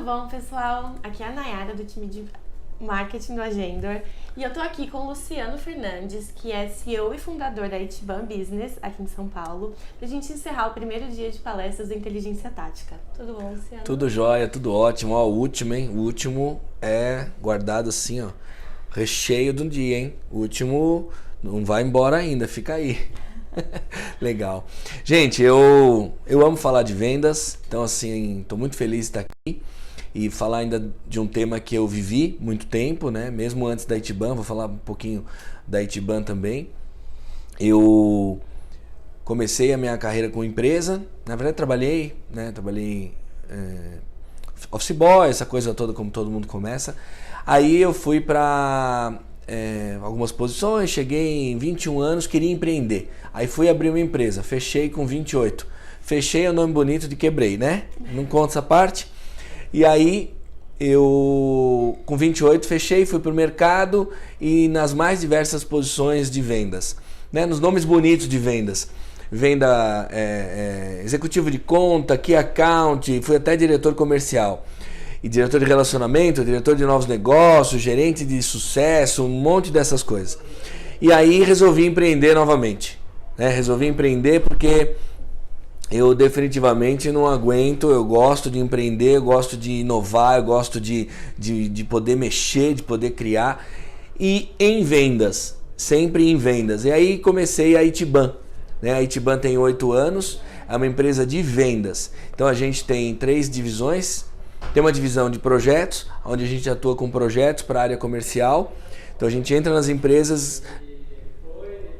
Tudo bom, pessoal? Aqui é a Nayara do time de marketing do Agendor e eu tô aqui com o Luciano Fernandes, que é CEO e fundador da Itiban Business aqui em São Paulo, pra gente encerrar o primeiro dia de palestras da Inteligência Tática. Tudo bom, Luciano? Tudo jóia, tudo ótimo. Ó, o último, hein? O último é guardado assim, ó, recheio do dia, hein? O último não vai embora ainda, fica aí. Legal. Gente, eu amo falar de vendas, então assim, tô muito feliz de estar aqui e falar ainda de um tema que eu vivi muito tempo, né? Mesmo antes da Itiban, vou falar um pouquinho da Itiban também. Eu comecei a minha carreira com empresa, na verdade trabalhei office boy, essa coisa toda como todo mundo começa. Aí eu fui para algumas posições, cheguei em 21 anos, queria empreender. Aí fui abrir uma empresa, fechei com 28. Fechei é o nome bonito de quebrei, né? Não conta essa parte. E aí eu com 28 fechei, fui para o mercado e nas mais diversas posições de vendas, né? Nos nomes bonitos de vendas. Venda executivo de conta, key account, fui até diretor comercial. E diretor de relacionamento, diretor de novos negócios, gerente de sucesso, um monte dessas coisas. E aí resolvi empreender novamente, né? Resolvi empreender porque eu definitivamente não aguento, eu gosto de empreender, eu gosto de inovar, eu gosto de poder mexer, de poder criar. E em vendas, sempre em vendas. E aí comecei a Itiban, né? A Itiban tem 8 anos, é uma empresa de vendas. Então a gente tem 3 divisões. Tem uma divisão de projetos, onde a gente atua com projetos para a área comercial. Então a gente entra nas empresas,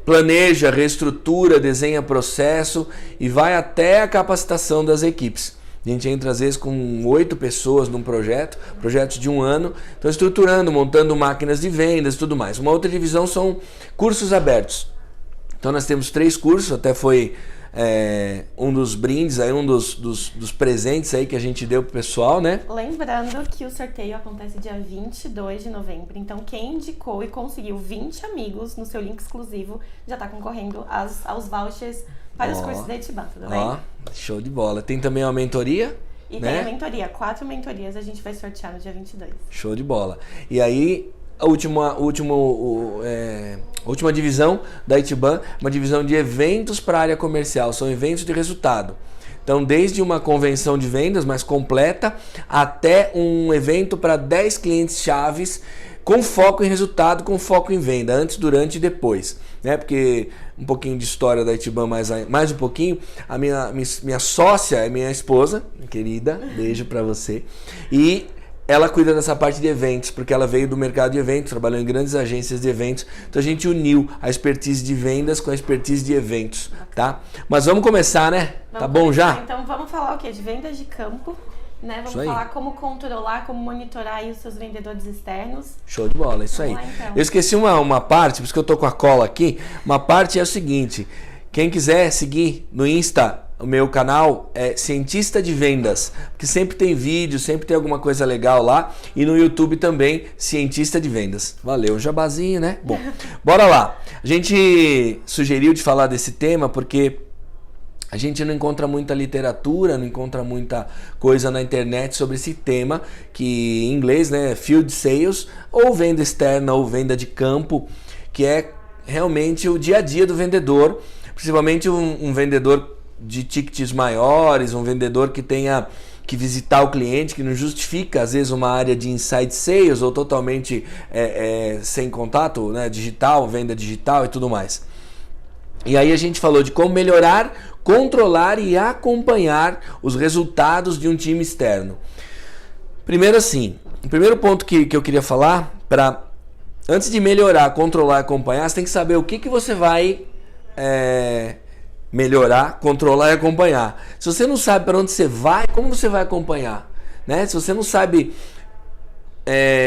planeja, reestrutura, desenha processo e vai até a capacitação das equipes. A gente entra às vezes com 8 pessoas num projetos de 1 ano, então estruturando, montando máquinas de vendas e tudo mais. Uma outra divisão são cursos abertos. Então nós temos 3 cursos, até foi um dos brindes, aí, um dos presentes aí que a gente deu pro pessoal, né? Lembrando que o sorteio acontece dia 22 de novembro, então quem indicou e conseguiu 20 amigos no seu link exclusivo já tá concorrendo aos vouchers para os cursos da Itiban, tudo bem? Show de bola. Tem também uma mentoria? E né? tem a mentoria, 4 mentorias a gente vai sortear no dia 22. Show de bola. E aí, a última divisão da Itiban, uma divisão de eventos para a área comercial, são eventos de resultado. Então, desde uma convenção de vendas mais completa, até um evento para 10 clientes chaves, com foco em resultado, com foco em venda, antes, durante e depois. Né? Porque um pouquinho de história da Itiban, mais um pouquinho, a minha sócia é minha esposa, querida, beijo para você, e ela cuida dessa parte de eventos, porque ela veio do mercado de eventos, trabalhou em grandes agências de eventos. Então a gente uniu a expertise de vendas com a expertise de eventos, tá? Mas vamos começar, né? Tá bom já? Então vamos falar o quê? De vendas de campo, né? Vamos falar como controlar, como monitorar aí os seus vendedores externos. Show de bola, isso aí. Vamos lá, então. Eu esqueci uma parte, por isso que eu tô com a cola aqui. Uma parte é o seguinte, quem quiser seguir no Insta, o meu canal é Cientista de Vendas, porque sempre tem vídeo, sempre tem alguma coisa legal lá. E no YouTube também, Cientista de Vendas. Valeu, jabazinho, né? Bom, bora lá. A gente sugeriu de falar desse tema porque a gente não encontra muita literatura, não encontra muita coisa na internet sobre esse tema, que em inglês, né, Field Sales, ou venda externa, ou venda de campo, que é realmente o dia a dia do vendedor, principalmente um vendedor de tickets maiores, um vendedor que tenha que visitar o cliente, que não justifica às vezes uma área de inside sales ou totalmente sem contato, né, digital, venda digital e tudo mais. E aí a gente falou de como melhorar, controlar e acompanhar os resultados de um time externo. Primeiro assim, o primeiro ponto que eu queria falar, antes de melhorar, controlar e acompanhar, você tem que saber o que você vai melhorar, controlar e acompanhar. Se você não sabe para onde você vai, como você vai acompanhar? Né? Se você não sabe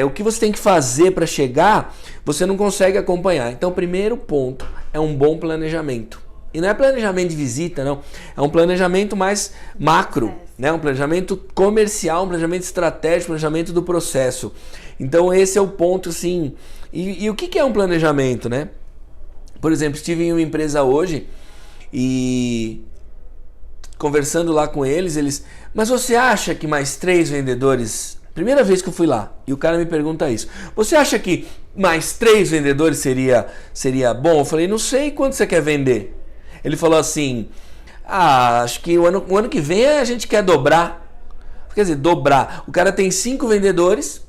o que você tem que fazer para chegar, você não consegue acompanhar. Então, o primeiro ponto é um bom planejamento. E não é planejamento de visita, não. É um planejamento mais macro, né? Um planejamento comercial, um planejamento estratégico, um planejamento do processo. Então, esse é o ponto, assim. E o que é um planejamento, né? Por exemplo, estive em uma empresa hoje e conversando lá com eles, mas você acha que mais 3 vendedores, primeira vez que eu fui lá, e o cara me pergunta isso, você acha que mais 3 vendedores seria bom? Eu falei, não sei quanto você quer vender. Ele falou assim, acho que o ano que vem a gente quer dobrar. Quer dizer, dobrar. O cara tem 5 vendedores,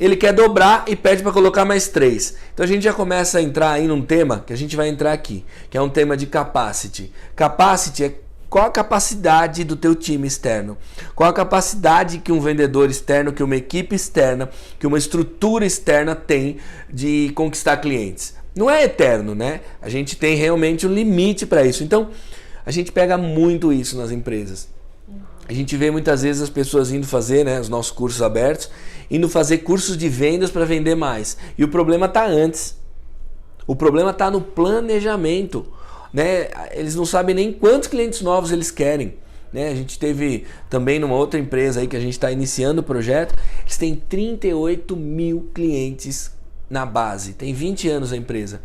ele quer dobrar e pede para colocar mais 3. Então a gente já começa a entrar aí num tema que a gente vai entrar aqui, que é um tema de capacity. Capacity é qual a capacidade do teu time externo, qual a capacidade que um vendedor externo, que uma equipe externa, que uma estrutura externa tem de conquistar clientes. Não é eterno, né? A gente tem realmente um limite para isso. Então a gente pega muito isso nas empresas. A gente vê muitas vezes as pessoas indo fazer, né, os nossos cursos abertos, indo fazer cursos de vendas para vender mais. E o problema está antes. O problema está no planejamento. Né? Eles não sabem nem quantos clientes novos eles querem. Né? A gente teve também numa outra empresa aí que a gente está iniciando o projeto. Eles têm 38 mil clientes na base. Tem 20 anos a empresa.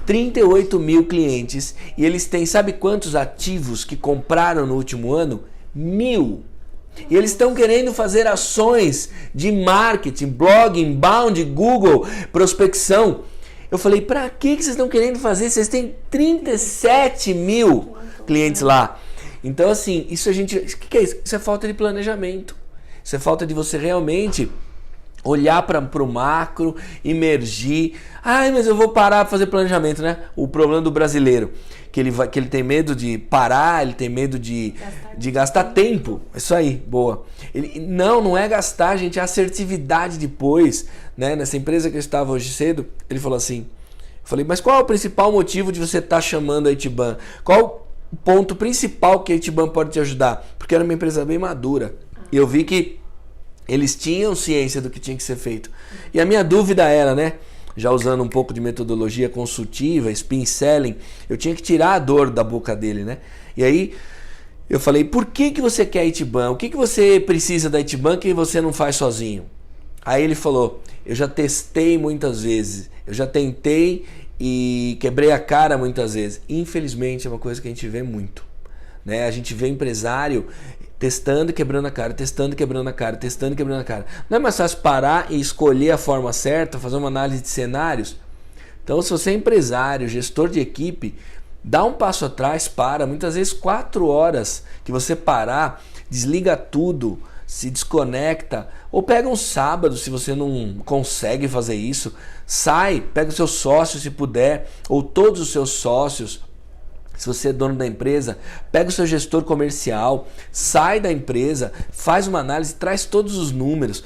38 mil clientes. E eles têm, sabe quantos ativos que compraram no último ano? 1.000. E eles estão querendo fazer ações de marketing, blog, inbound, Google, prospecção. Eu falei, pra que vocês estão querendo fazer? Vocês têm 37 mil clientes lá. Então assim, isso a gente... O que é isso? Isso é falta de planejamento. Isso é falta de você realmente olhar para o macro, imergir. Ai, mas eu vou parar para fazer planejamento, né? O problema do brasileiro. Que ele tem medo de parar, ele tem medo de gastar tempo. Isso aí, boa. Não é gastar, gente, é assertividade depois. Né? Nessa empresa que eu estava hoje cedo, ele falou assim, eu falei, mas qual é o principal motivo de você estar chamando a Itiban? Qual o ponto principal que a Itiban pode te ajudar? Porque era uma empresa bem madura. E eu vi que eles tinham ciência do que tinha que ser feito. E a minha dúvida era, né? Já usando um pouco de metodologia consultiva, spin selling, eu tinha que tirar a dor da boca dele, né? E aí eu falei, por que você quer a Itiban? O que você precisa da Itiban que você não faz sozinho? Aí ele falou, eu já testei muitas vezes, eu já tentei e quebrei a cara muitas vezes. Infelizmente é uma coisa que a gente vê muito. Né? A gente vê empresário testando e quebrando a cara, testando e quebrando a cara, testando e quebrando a cara. Não é mais fácil parar e escolher a forma certa, fazer uma análise de cenários? Então, se você é empresário, gestor de equipe, dá um passo atrás, para. Muitas vezes 4 horas que você parar, desliga tudo, se desconecta, ou pega um sábado, se você não consegue fazer isso, sai, pega o seu sócio se puder, ou todos os seus sócios. Se você é dono da empresa, pega o seu gestor comercial, sai da empresa, faz uma análise, traz todos os números,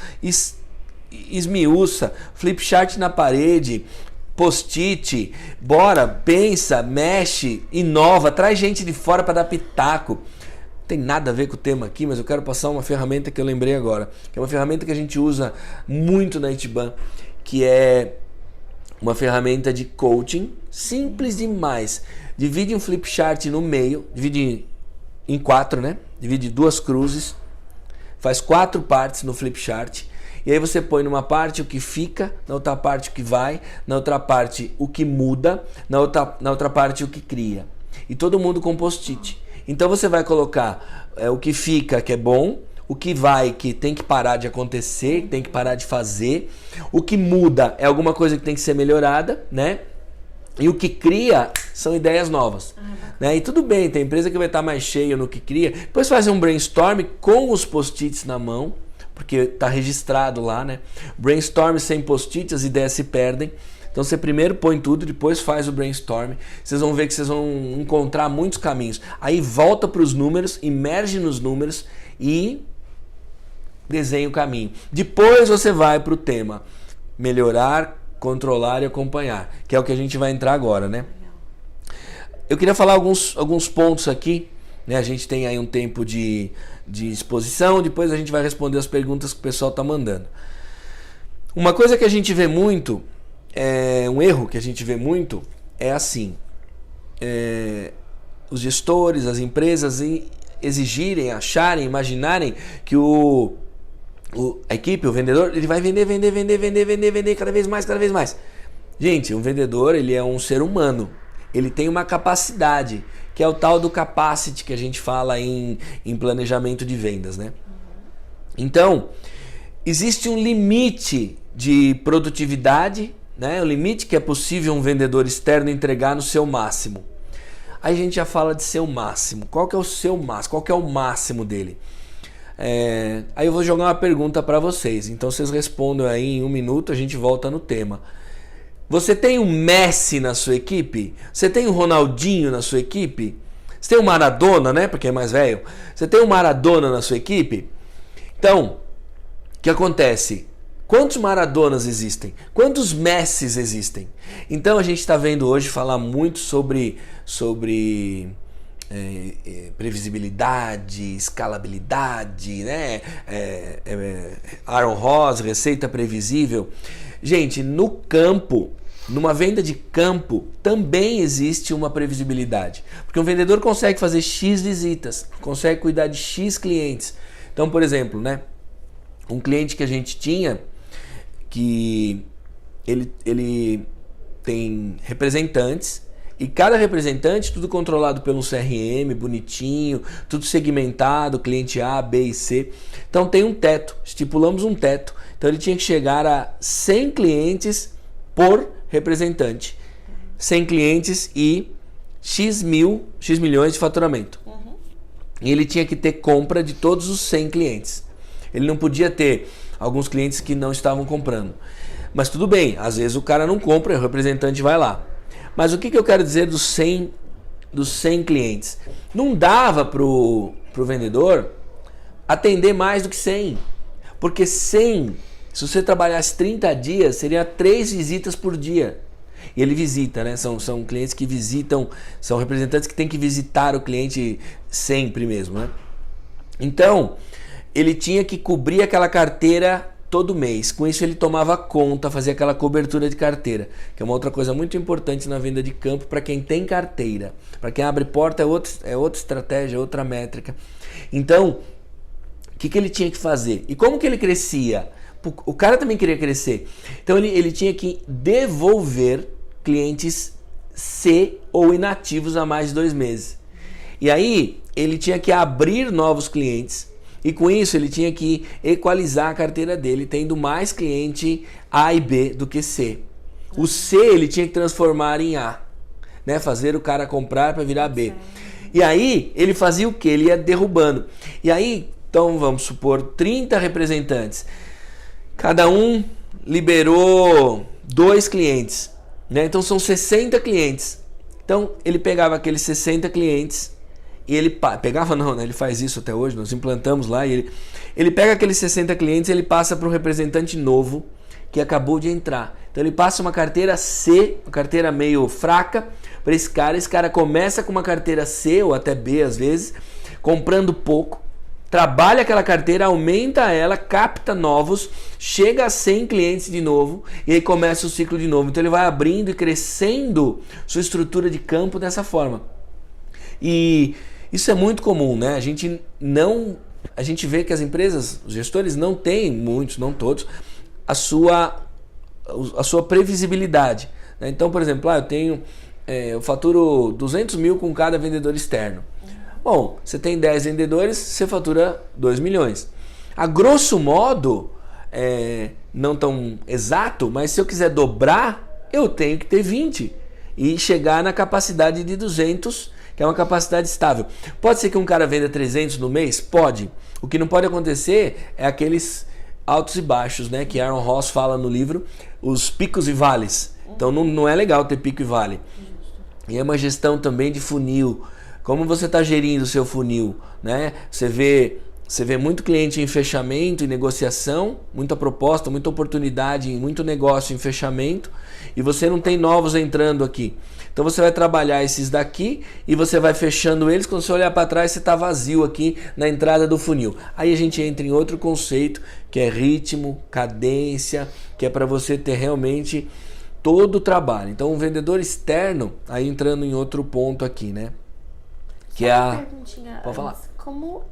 esmiuça, flip chart na parede, post-it, bora, pensa, mexe, inova, traz gente de fora para dar pitaco. Não tem nada a ver com o tema aqui, mas eu quero passar uma ferramenta que eu lembrei agora, que é uma ferramenta que a gente usa muito na Itiban, que é uma ferramenta de coaching, simples demais. Divide um flip chart no meio, divide em 4, né? Divide 2 cruzes, faz 4 partes no flip chart. E aí você põe numa parte o que fica, na outra parte o que vai, na outra parte o que muda, na outra parte o que cria. E todo mundo com post-it. Então você vai colocar o que fica, que é bom, o que vai, que tem que parar de acontecer, que tem que parar de fazer. O que muda é alguma coisa que tem que ser melhorada, né? E o que cria são ideias novas. Né? E tudo bem, tem empresa que vai estar mais cheia no que cria. Depois faz um brainstorm com os post-its na mão, porque está registrado lá, né? Brainstorm sem post-its, as ideias se perdem. Então você primeiro põe tudo, depois faz o brainstorm. Vocês vão ver que vocês vão encontrar muitos caminhos. Aí volta para os números, imerge nos números e desenha o caminho. Depois você vai para o tema melhorar, controlar e acompanhar, que é o que a gente vai entrar agora, né? Eu queria falar alguns pontos aqui, né? A gente tem aí um tempo de exposição, depois a gente vai responder as perguntas que o pessoal está mandando. Uma coisa que a gente vê muito, um erro que a gente vê muito, é assim, os gestores, as empresas exigirem, acharem, imaginarem que a equipe, o vendedor, ele vai vender cada vez mais. Gente, um vendedor, ele é um ser humano. ele tem uma capacidade, que é o tal do capacity que a gente fala em planejamento de vendas, né? Então, existe um limite de produtividade, né? O limite que é possível um vendedor externo entregar no seu máximo. Aí a gente já fala de seu máximo. Qual que é o seu máximo? Qual que é o máximo dele? Aí eu vou jogar uma pergunta para vocês. Então vocês respondam aí em 1 minuto, a gente volta no tema. Você tem um Messi na sua equipe? Você tem um Ronaldinho na sua equipe? Você tem um Maradona, né? Porque é mais velho. Você tem um Maradona na sua equipe? Então, o que acontece? Quantos Maradonas existem? Quantos Messis existem? Então a gente está vendo hoje falar muito sobre previsibilidade, escalabilidade, né? Aaron Ross, receita previsível. Gente, no campo, numa venda de campo, também existe uma previsibilidade. Porque um vendedor consegue fazer X visitas, consegue cuidar de X clientes. Então, por exemplo, né? Um cliente que a gente tinha, que ele tem representantes, e cada representante, tudo controlado pelo CRM, bonitinho, tudo segmentado, cliente A, B e C. Então tem um teto, estipulamos um teto. Então ele tinha que chegar a 100 clientes por representante. 100 clientes e X milhões de faturamento. E ele tinha que ter compra de todos os 100 clientes. Ele não podia ter alguns clientes que não estavam comprando. Mas tudo bem, às vezes o cara não compra e o representante vai lá. Mas o que eu quero dizer dos 100 clientes? Não dava pro vendedor atender mais do que 100. Porque 100, se você trabalhasse 30 dias, seria 3 visitas por dia. E ele visita, né? São clientes que visitam, são representantes que têm que visitar o cliente sempre mesmo, né? Então, ele tinha que cobrir aquela carteira todo mês. Com isso ele tomava conta, fazia aquela cobertura de carteira, que é uma outra coisa muito importante na venda de campo para quem tem carteira. Para quem abre porta é outra estratégia, outra métrica. Então, o que ele tinha que fazer? E como que ele crescia? O cara também queria crescer. Então ele tinha que devolver clientes C ou inativos há mais de 2 meses. E aí ele tinha que abrir novos clientes. E com isso ele tinha que equalizar a carteira dele, tendo mais cliente A e B do que C. O C ele tinha que transformar em A, né? Fazer o cara comprar para virar B. E aí ele fazia o que? Ele ia derrubando. E aí, então vamos supor, 30 representantes. Cada um liberou 2 clientes, né? Então são 60 clientes. Então ele pegava aqueles 60 clientes e ele pegava não, né? Ele faz isso até hoje, nós implantamos lá e ele pega aqueles 60 clientes e ele passa para um representante novo que acabou de entrar. Então ele passa uma carteira C, uma carteira meio fraca para esse cara começa com uma carteira C ou até B às vezes, comprando pouco, trabalha aquela carteira, aumenta ela, capta novos, chega a 100 clientes de novo e aí começa o ciclo de novo. Então ele vai abrindo e crescendo sua estrutura de campo dessa forma. E isso é muito comum, né? A gente vê que as empresas, os gestores não têm, muitos, não todos, a sua previsibilidade, né? Então, por exemplo, eu faturo 200 mil com cada vendedor externo. Bom, você tem 10 vendedores, você fatura 2 milhões. A grosso modo, não tão exato, mas se eu quiser dobrar, eu tenho que ter 20 e chegar na capacidade de 200, que é uma capacidade estável. Pode ser que um cara venda 300 no mês? Pode. O que não pode acontecer é aqueles altos e baixos, né? Que Aaron Ross fala no livro, os picos e vales. Então não é legal ter pico e vale. E é uma gestão também de funil. Como você está gerindo o seu funil, né? Você vê muito cliente em fechamento, em negociação, muita proposta, muita oportunidade, muito negócio em fechamento, e você não tem novos entrando aqui. Então você vai trabalhar esses daqui e você vai fechando eles. Quando você olhar para trás, você está vazio aqui na entrada do funil. Aí a gente entra em outro conceito, que é ritmo, cadência, que é para você ter realmente todo o trabalho. Então um vendedor externo, aí entrando em outro ponto aqui, né? Que é a... Perguntinha Pode falar. antes. como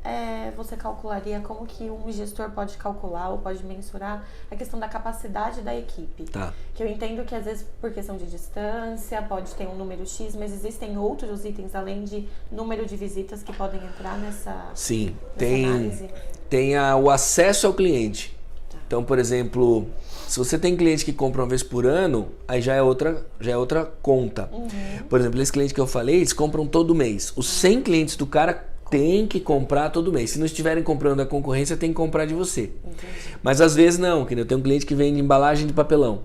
você calcularia, como que um gestor pode calcular ou pode mensurar a questão da capacidade da equipe? Tá. Que eu entendo que às vezes por questão de distância pode ter um número X, mas existem outros itens além de número de visitas que podem entrar nessa, Sim, nessa análise? tem o acesso ao cliente. Então, por exemplo, se você tem cliente que compra uma vez por ano, aí já é outra conta. Por exemplo, esse cliente que eu falei, eles compram todo mês. Os 100 clientes do cara tem que comprar todo mês. Se não estiverem comprando da concorrência, tem que comprar de você. Entendi. Mas às vezes não, que eu tenho um cliente que vende embalagem de papelão.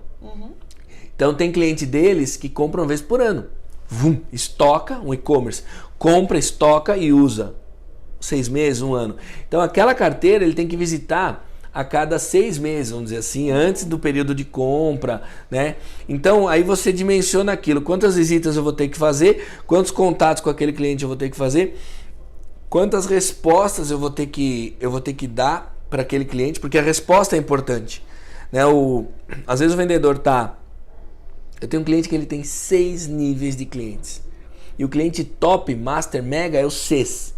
Então tem cliente deles que compra uma vez por ano. Estoca, um e-commerce, compra, estoca e usa. 6 meses, 1 ano. Então aquela carteira ele tem que visitar a cada 6 meses, vamos dizer assim, antes do período de compra, né? Então aí você dimensiona aquilo, quantas visitas eu vou ter que fazer, quantos contatos com aquele cliente eu vou ter que fazer, quantas respostas eu vou ter que dar para aquele cliente, porque a resposta é importante, né? Às vezes o vendedor eu tenho um cliente que ele tem 6 níveis de clientes. E o cliente top, master, mega é o 6.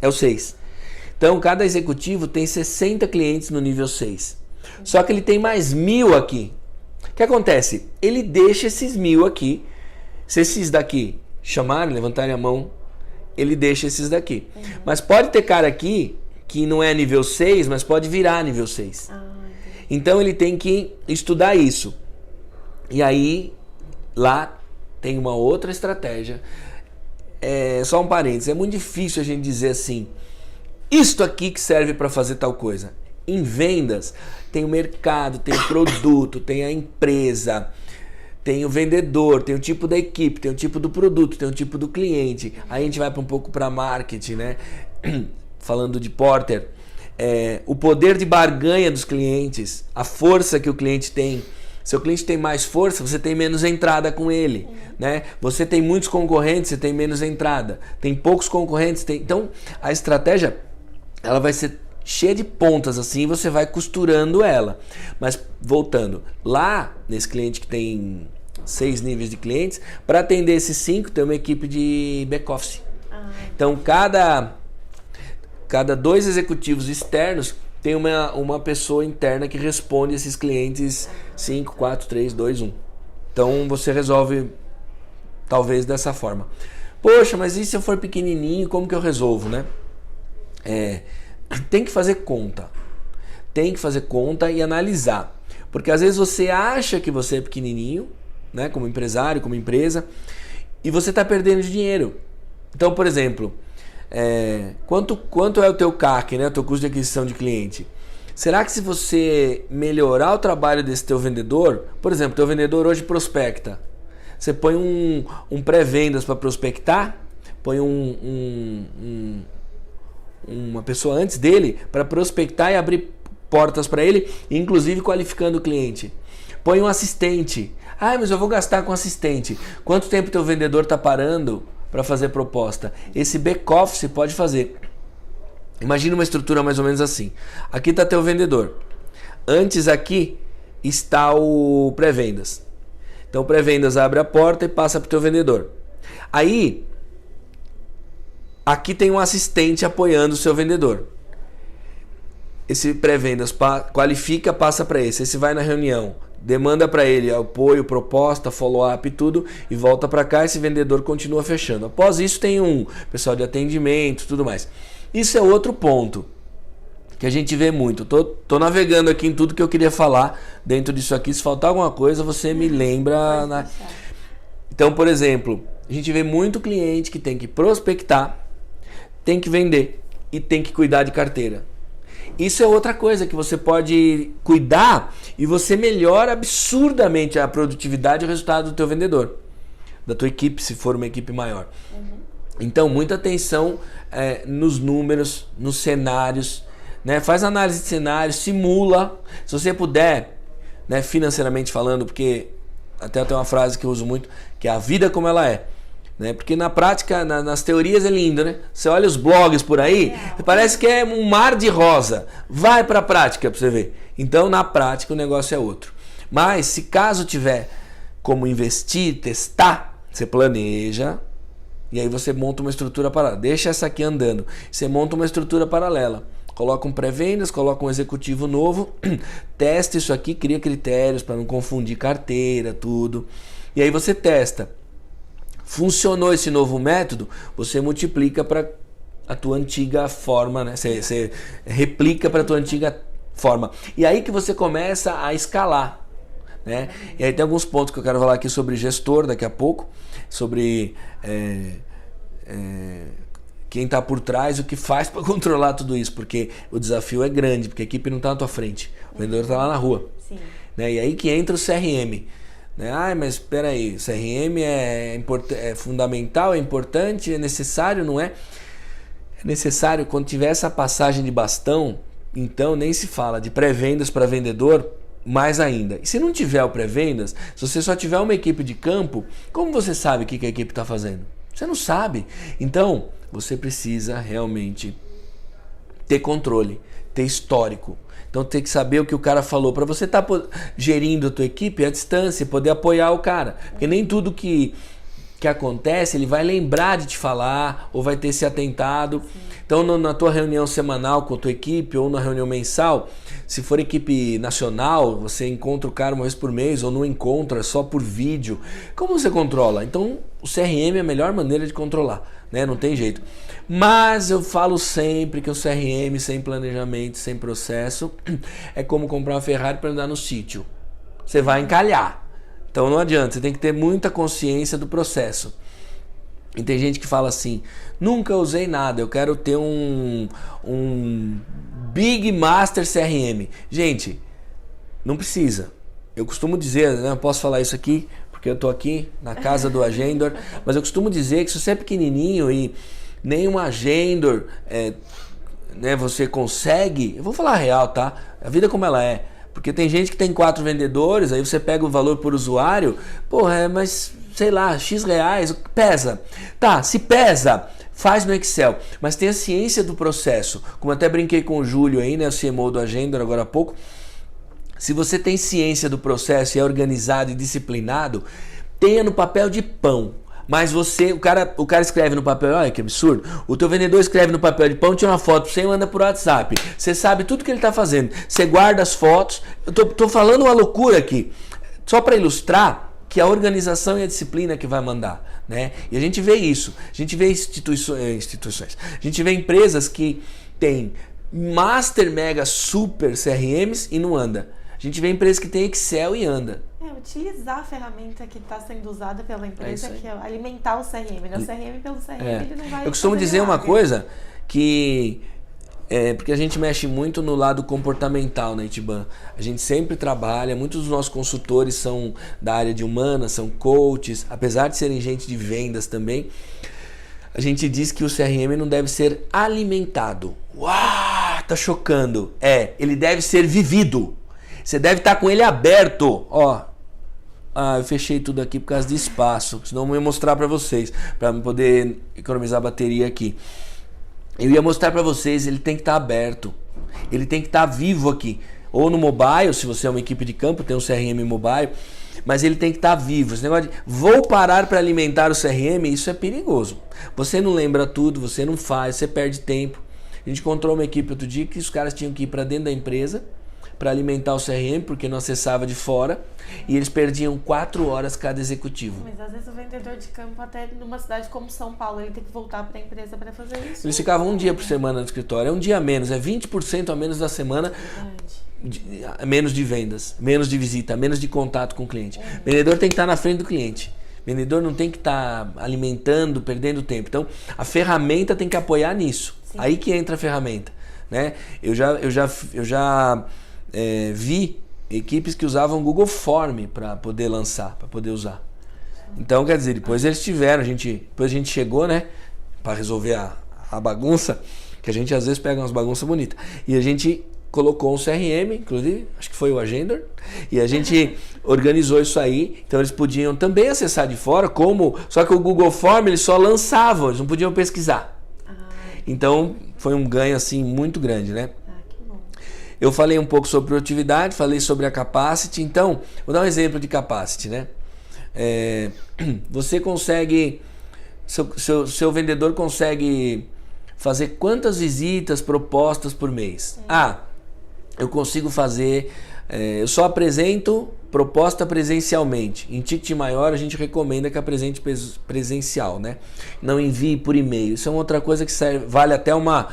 Então, cada executivo tem 60 clientes no nível 6. Só que ele tem mais 1.000 aqui. O que acontece? Ele deixa esses 1.000 aqui. Se esses daqui chamarem, levantarem a mão, ele deixa esses daqui. Mas pode ter cara aqui que não é nível 6, mas pode virar nível 6. Então, ele tem que estudar isso. E aí, lá tem uma outra estratégia. Só um parênteses. É muito difícil a gente dizer assim... Isto aqui que serve para fazer tal coisa. Em vendas, tem o mercado, tem o produto, tem a empresa, tem o vendedor, tem o tipo da equipe, tem o tipo do produto, tem o tipo do cliente. Aí a gente vai um pouco para marketing, né? Falando de Porter, o poder de barganha dos clientes, a força que o cliente tem. Se o cliente tem mais força, você tem menos entrada com ele, né? Você tem muitos concorrentes, você tem menos entrada. Tem poucos concorrentes, então a estratégia ela vai ser cheia de pontas assim, e você vai costurando ela. Mas voltando, lá nesse cliente que tem 6 níveis de clientes, para atender esses 5 tem uma equipe de back-office. Então cada 2 executivos externos tem uma pessoa interna que responde esses clientes 5, 4, 3, 2, 1. Então você resolve talvez dessa forma. Poxa, mas e se eu for pequenininho, como que eu resolvo, né? Tem que fazer conta. Tem que fazer conta e analisar. Porque às vezes você acha que você é pequenininho, né, como empresário, como empresa, e você está perdendo dinheiro. Então, por exemplo, quanto é o teu CAC, né, o teu custo de aquisição de cliente? Será que se você melhorar o trabalho desse teu vendedor, por exemplo, teu vendedor hoje prospecta, você põe um pré-vendas para prospectar, põe uma pessoa antes dele para prospectar e abrir portas para ele, inclusive qualificando o cliente. Põe um assistente. Mas eu vou gastar com assistente. Quanto tempo teu vendedor está parando para fazer proposta? Esse back-office pode fazer. Imagina uma estrutura mais ou menos assim. Aqui está teu vendedor. Antes aqui está o pré-vendas. Então o pré-vendas abre a porta e passa para o teu vendedor. Aí, aqui tem um assistente apoiando o seu vendedor. Esse pré-vendas qualifica, passa para esse. Esse vai na reunião, demanda para ele apoio, proposta, follow-up e tudo, e volta para cá, esse vendedor continua fechando. Após isso tem um pessoal de atendimento, tudo mais. Isso é outro ponto que a gente vê muito. Tô navegando aqui em tudo que eu queria falar dentro disso aqui. Se faltar alguma coisa, você me lembra. Então, por exemplo, a gente vê muito cliente que tem que prospectar, tem que vender e tem que cuidar de carteira. Isso é outra coisa que você pode cuidar e você melhora absurdamente a produtividade e o resultado do teu vendedor, da tua equipe, se for uma equipe maior. Então, muita atenção nos números, nos cenários, né? Faz análise de cenários, simula, se você puder, né, financeiramente falando, porque até tem uma frase que eu uso muito, que é a vida como ela é. Né? Porque na prática, nas teorias é lindo, né? Você olha os blogs por aí, parece que é um mar de rosa. Vai para a prática para você ver. Então, na prática, o negócio é outro. Mas, se caso tiver como investir, testar, você planeja, E aí você monta uma estrutura paralela. Deixa essa aqui andando. Você monta uma estrutura paralela. Coloca um pré-vendas, coloca um executivo novo, testa isso aqui, cria critérios para não confundir carteira, tudo. E aí você testa. Funcionou esse novo método, você multiplica para a tua antiga forma, né? Você replica para a tua antiga forma. E aí que você começa a escalar, né? E aí tem alguns pontos que eu quero falar aqui sobre gestor daqui a pouco, sobre quem está por trás, o que faz para controlar tudo isso, porque o desafio é grande, porque a equipe não está na tua frente, o vendedor está lá na rua. Sim. Né? E aí que entra o CRM. Né? Ah, mas espera aí, o CRM é fundamental, é importante, é necessário, não é? É necessário quando tiver essa passagem de bastão, então nem se fala de pré-vendas para vendedor, mais ainda. E se não tiver o pré-vendas, se você só tiver uma equipe de campo, como você sabe o que a equipe está fazendo? Você não sabe. Então, você precisa realmente ter controle, ter histórico. Então tem que saber o que o cara falou. Para você estar gerindo a tua equipe à distância, poder apoiar o cara. Porque nem tudo que acontece, ele vai lembrar de te falar ou vai ter se atentado. Sim. Então na tua reunião semanal com a tua equipe ou na reunião mensal, se for equipe nacional, você encontra o cara uma vez por mês ou não encontra, só por vídeo. Como você controla? Então o CRM é a melhor maneira de controlar, né? Não tem jeito. Mas eu falo sempre que o CRM sem planejamento, sem processo, é como comprar uma Ferrari para andar no sítio. Você vai encalhar. Então não adianta, você tem que ter muita consciência do processo. E tem gente que fala assim, nunca usei nada, eu quero ter um Big Master CRM. Gente, não precisa. Eu costumo dizer, né, eu posso falar isso aqui, porque eu estou aqui na casa do Agendor, mas eu costumo dizer que se você é pequenininho e nenhum Agendor né, você consegue, eu vou falar a real, tá? A vida como ela é. Porque tem gente que tem 4 vendedores, aí você pega o valor por usuário, porra, mas sei lá, X reais, pesa. Tá, se pesa, faz no Excel, mas tem a ciência do processo. Como até brinquei com o Júlio aí, né, o CMO do Agendor agora há pouco. Se você tem ciência do processo e é organizado e disciplinado, tenha no papel de pão. Mas o cara escreve no papel, olha que absurdo. O teu vendedor escreve no papel de pão, tira uma foto pra você e manda por WhatsApp. Você sabe tudo que ele tá fazendo. Você guarda as fotos. Eu tô falando uma loucura aqui. Só para ilustrar que a organização e a disciplina que vai mandar, né? E a gente vê isso. A gente vê instituições. A gente vê empresas que têm master, mega, super CRMs e não anda. A gente vê empresas que têm Excel e anda. Utilizar a ferramenta que está sendo usada pela empresa, que é alimentar o CRM. Né? O CRM pelo CRM ele não vai. Eu costumo dizer uma coisa que porque a gente mexe muito no lado comportamental na Itiban. A gente sempre trabalha, muitos dos nossos consultores são da área de humanas, são coaches, apesar de serem gente de vendas também. A gente diz que o CRM não deve ser alimentado. Uau, tá chocando. Ele deve ser vivido. Você deve estar com ele aberto. Ó, eu fechei tudo aqui por causa de espaço, senão eu ia mostrar para vocês, para poder economizar bateria aqui. Eu ia mostrar para vocês, ele tem que estar aberto. Ele tem que estar vivo aqui. Ou no mobile, se você é uma equipe de campo, tem um CRM mobile, mas ele tem que estar vivo. Esse negócio de vou parar para alimentar o CRM, isso é perigoso. Você não lembra tudo, você não faz, você perde tempo. A gente encontrou uma equipe outro dia que os caras tinham que ir para dentro da empresa para alimentar o CRM, porque não acessava de fora, e eles perdiam 4 horas cada executivo. Mas às vezes o vendedor de campo, até numa cidade como São Paulo, ele tem que voltar para a empresa para fazer isso. Eles ficavam um dia por semana no escritório, é um dia a menos, é 20% a menos da semana, menos de vendas, menos de visita, menos de contato com o cliente. O vendedor tem que estar na frente do cliente. O vendedor não tem que estar alimentando, perdendo tempo. Então, a ferramenta tem que apoiar nisso. Sim. Aí que entra a ferramenta, né? Eu já vi equipes que usavam Google Form para poder lançar, para poder usar. Então, quer dizer, depois eles tiveram, depois a gente chegou, né, para resolver a bagunça, que a gente às vezes pega umas bagunças bonitas. E a gente colocou um CRM, inclusive, acho que foi o Agendor, e a gente organizou isso aí, então eles podiam também acessar de fora, só que o Google Form eles só lançavam, eles não podiam pesquisar. Então, foi um ganho assim muito grande, né? Eu falei um pouco sobre produtividade, falei sobre a capacity. Então, vou dar um exemplo de capacity, né? Você consegue seu vendedor consegue fazer quantas visitas, propostas por mês? Eu consigo fazer, eu só apresento proposta presencialmente. Em ticket maior a gente recomenda que apresente presencial, né? Não envie por e-mail. Isso é uma outra coisa que vale até uma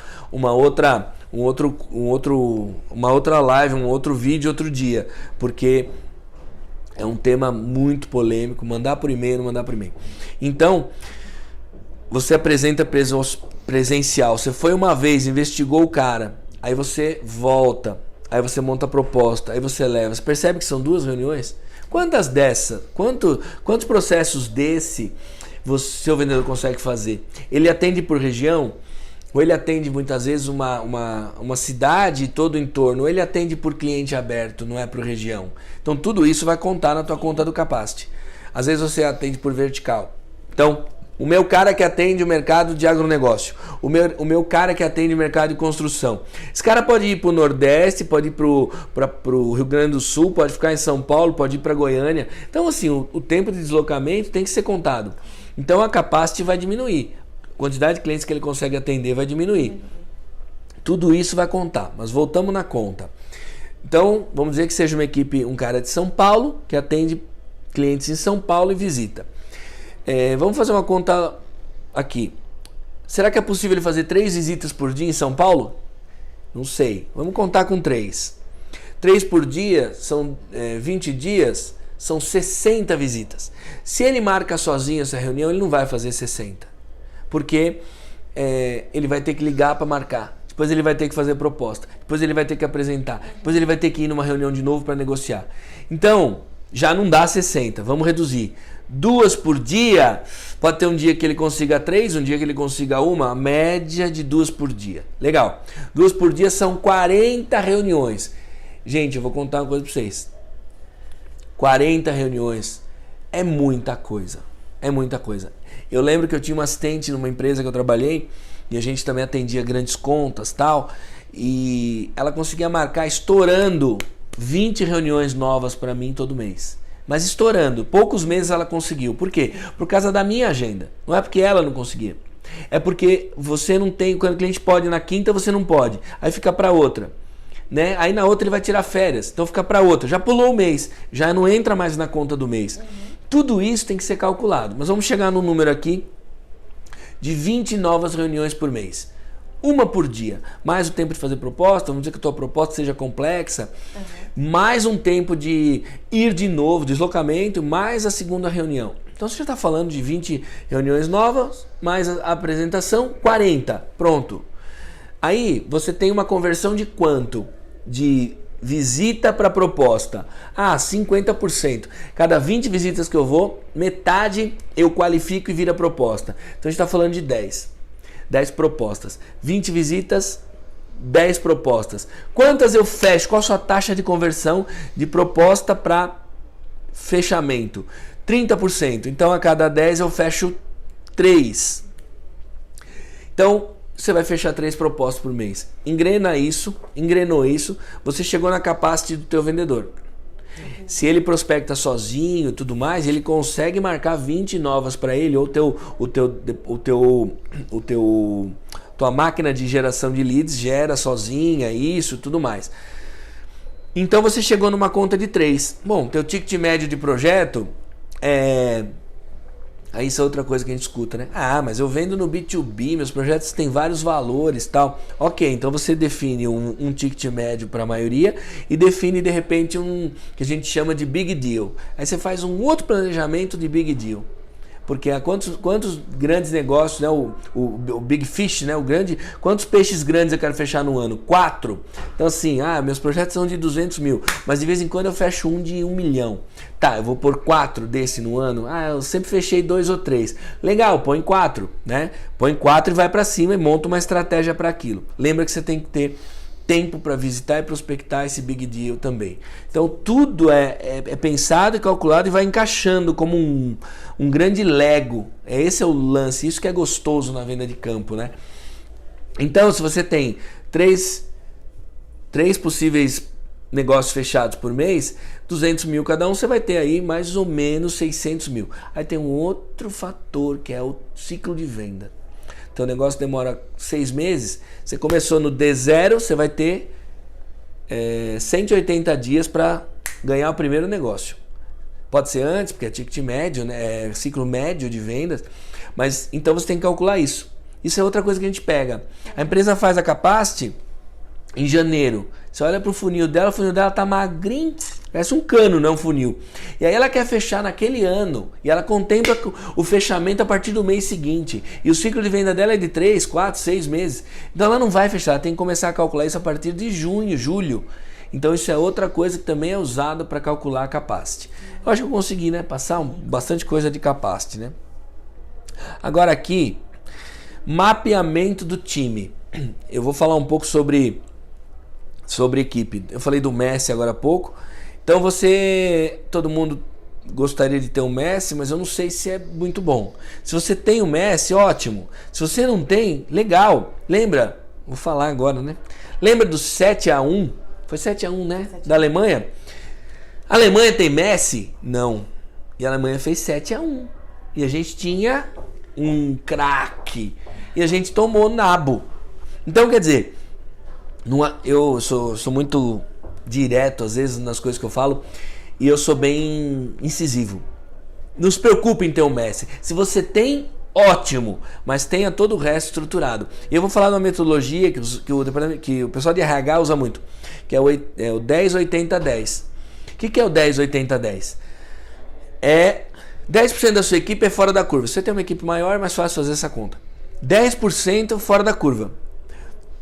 outra live, um outro vídeo outro dia, porque é um tema muito polêmico, mandar por e-mail, não mandar por e-mail. Então, você apresenta presencial, você foi uma vez, investigou o cara, aí você volta, aí você monta a proposta, aí você leva. Você percebe que são 2 reuniões? Quantas dessas? Quantos processos desse seu vendedor consegue fazer? Ele atende por região? Ou ele atende muitas vezes uma cidade e todo o entorno? Ou ele atende por cliente aberto, não é por região? Então tudo isso vai contar na tua conta do Capacity. Às vezes você atende por vertical. Então, o meu cara que atende o mercado de agronegócio, o meu cara que atende o mercado de construção. Esse cara pode ir para o Nordeste, pode ir para o Rio Grande do Sul, pode ficar em São Paulo, pode ir para Goiânia. Então, assim, o tempo de deslocamento tem que ser contado. Então, a Capacity vai diminuir. A quantidade de clientes que ele consegue atender vai diminuir. Tudo isso vai contar, mas voltamos na conta. Então, vamos dizer que seja uma equipe, um cara de São Paulo, que atende clientes em São Paulo e visita. Vamos fazer uma conta aqui. Será que é possível ele fazer 3 visitas por dia em São Paulo? Não sei. Vamos contar com 3. 3 por dia são 20 dias, são 60 visitas. Se ele marca sozinho essa reunião, ele não vai fazer 60. Porque ele vai ter que ligar para marcar. Depois ele vai ter que fazer proposta. Depois ele vai ter que apresentar. Depois ele vai ter que ir numa reunião de novo para negociar. Então, já não dá 60. Vamos reduzir. 2 por dia, pode ter um dia que ele consiga 3, um dia que ele consiga 1, a média de 2 por dia. Legal. 2 por dia são 40 reuniões. Gente, eu vou contar uma coisa para vocês. 40 reuniões é muita coisa. É muita coisa. Eu lembro que eu tinha uma assistente numa empresa que eu trabalhei e a gente também atendia grandes contas e tal. E ela conseguia marcar estourando 20 reuniões novas para mim todo mês. Mas estourando, poucos meses ela conseguiu. Por quê? Por causa da minha agenda. Não é porque ela não conseguia. É porque você não tem, quando o cliente pode na quinta, você não pode. Aí fica para outra. Né? Aí na outra ele vai tirar férias, então fica para outra. Já pulou o mês, já não entra mais na conta do mês. Tudo isso tem que ser calculado. Mas vamos chegar no número aqui de 20 novas reuniões por mês. 1 por dia, mais o tempo de fazer proposta, vamos dizer que a tua proposta seja complexa, mais um tempo de ir de novo, deslocamento, mais a segunda reunião. Então você já está falando de 20 reuniões novas, mais a apresentação, 40, pronto. Aí você tem uma conversão de quanto? De visita para proposta. 50%. Cada 20 visitas que eu vou, metade eu qualifico e vira proposta. Então a gente está falando de 10 propostas. 20 visitas, 10 propostas. Quantas eu fecho? Qual a sua taxa de conversão de proposta para fechamento? 30%. Então a cada 10 eu fecho 3. Então você vai fechar 3 propostas por mês. Engrenou isso, você chegou na Capacity do teu vendedor. Se ele prospecta sozinho e tudo mais, ele consegue marcar 20 novas para ele, ou tua máquina de geração de leads gera sozinha isso e tudo mais. Então você chegou numa conta de 3. Bom, teu ticket médio de projeto Aí isso é outra coisa que a gente escuta, né? Mas eu vendo no B2B, meus projetos têm vários valores e tal. Ok, então você define um ticket médio para a maioria e define de repente um que a gente chama de Big Deal. Aí você faz um outro planejamento de Big Deal. Porque quantos grandes negócios, né? O Big Fish, né? Quantos peixes grandes eu quero fechar no ano? 4. Então assim, meus projetos são de 200 mil, mas de vez em quando eu fecho um de 1 milhão. Tá, eu vou pôr 4 desse no ano. Eu sempre fechei 2 ou 3. Legal, põe 4, né? Põe 4 e vai para cima e monta uma estratégia para aquilo. Lembra que você tem que ter tempo para visitar e prospectar esse Big Deal também. Então tudo é pensado e calculado e vai encaixando como um grande Lego. Esse é o lance, isso que é gostoso na venda de campo, né? Então se você tem três possíveis negócios fechados por mês, 200 mil cada um, você vai ter aí mais ou menos 600 mil. Aí tem um outro fator que é o ciclo de venda. Então o negócio demora 6 meses, você começou no D0, você vai ter 180 dias para ganhar o primeiro negócio. Pode ser antes, porque é ticket médio, né? É ciclo médio de vendas, mas então você tem que calcular isso. Isso é outra coisa que a gente pega. A empresa faz a capacity em janeiro. Você olha para o funil dela tá magrinho, parece um cano, não um funil. E aí ela quer fechar naquele ano, e ela contempla o fechamento a partir do mês seguinte. E o ciclo de venda dela é de 3, 4, 6 meses. Então ela não vai fechar, ela tem que começar a calcular isso a partir de junho, julho. Então isso é outra coisa que também é usada para calcular a capacity. Eu acho que eu consegui, né, passar bastante coisa de capacity, né? Agora aqui, mapeamento do time. Eu vou falar um pouco sobre equipe. Eu falei do Messi agora há pouco. Então todo mundo gostaria de ter um Messi, mas eu não sei se é muito bom. Se você tem o Messi, ótimo. Se você não tem, legal. Lembra? Vou falar agora, né? Lembra do 7-1? Foi 7-1, né? 7-1. Da Alemanha? A Alemanha tem Messi? Não. E a Alemanha fez 7-1. E a gente tinha um craque. E a gente tomou nabo. Então, quer dizer, eu sou muito direto, às vezes, nas coisas que eu falo. E eu sou bem incisivo. Não se preocupe em ter um Messi. Se você tem, ótimo. Mas tenha todo o resto estruturado. E eu vou falar de uma metodologia que o pessoal de RH usa muito. Que é o 10-80-10. O que é o 10-80-10? 10% da sua equipe é fora da curva. Se você tem uma equipe maior, é mais fácil fazer essa conta. 10% fora da curva.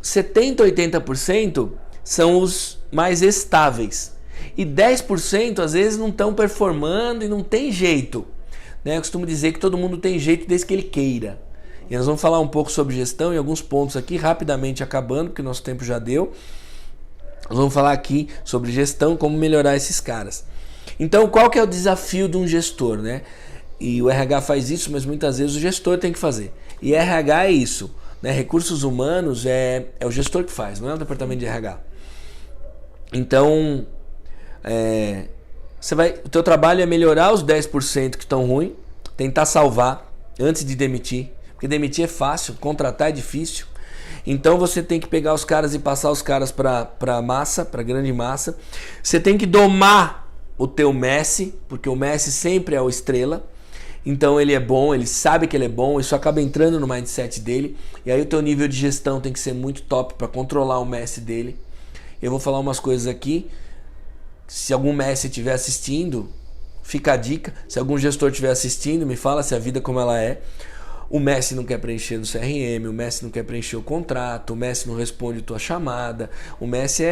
70-80% são os mais estáveis. E 10% às vezes não estão performando e não tem jeito. Eu costumo dizer que todo mundo tem jeito desde que ele queira. E nós vamos falar um pouco sobre gestão e alguns pontos aqui, rapidamente acabando, porque nosso tempo já deu. Nós vamos falar aqui sobre gestão, como melhorar esses caras. Então, qual que é o desafio de um gestor, né? E o RH faz isso, mas muitas vezes o gestor tem que fazer. E RH é isso, né? Recursos humanos é o gestor que faz, não é o departamento de RH. Então, o teu trabalho é melhorar os 10% que estão ruins, tentar salvar antes de demitir, porque demitir é fácil, contratar é difícil. Então você tem que pegar os caras e passar os caras para massa, para grande massa. Você tem que domar o teu Messi, porque o Messi sempre é o estrela. Então ele é bom, ele sabe que ele é bom, isso acaba entrando no mindset dele. E aí o teu nível de gestão tem que ser muito top para controlar o Messi dele. Eu vou falar umas coisas aqui. Se algum Messi estiver assistindo, fica a dica. Se algum gestor estiver assistindo, me fala se a vida como ela é. O Messi não quer preencher no CRM, o Messi não quer preencher o contrato, o Messi não responde tua chamada. O Messi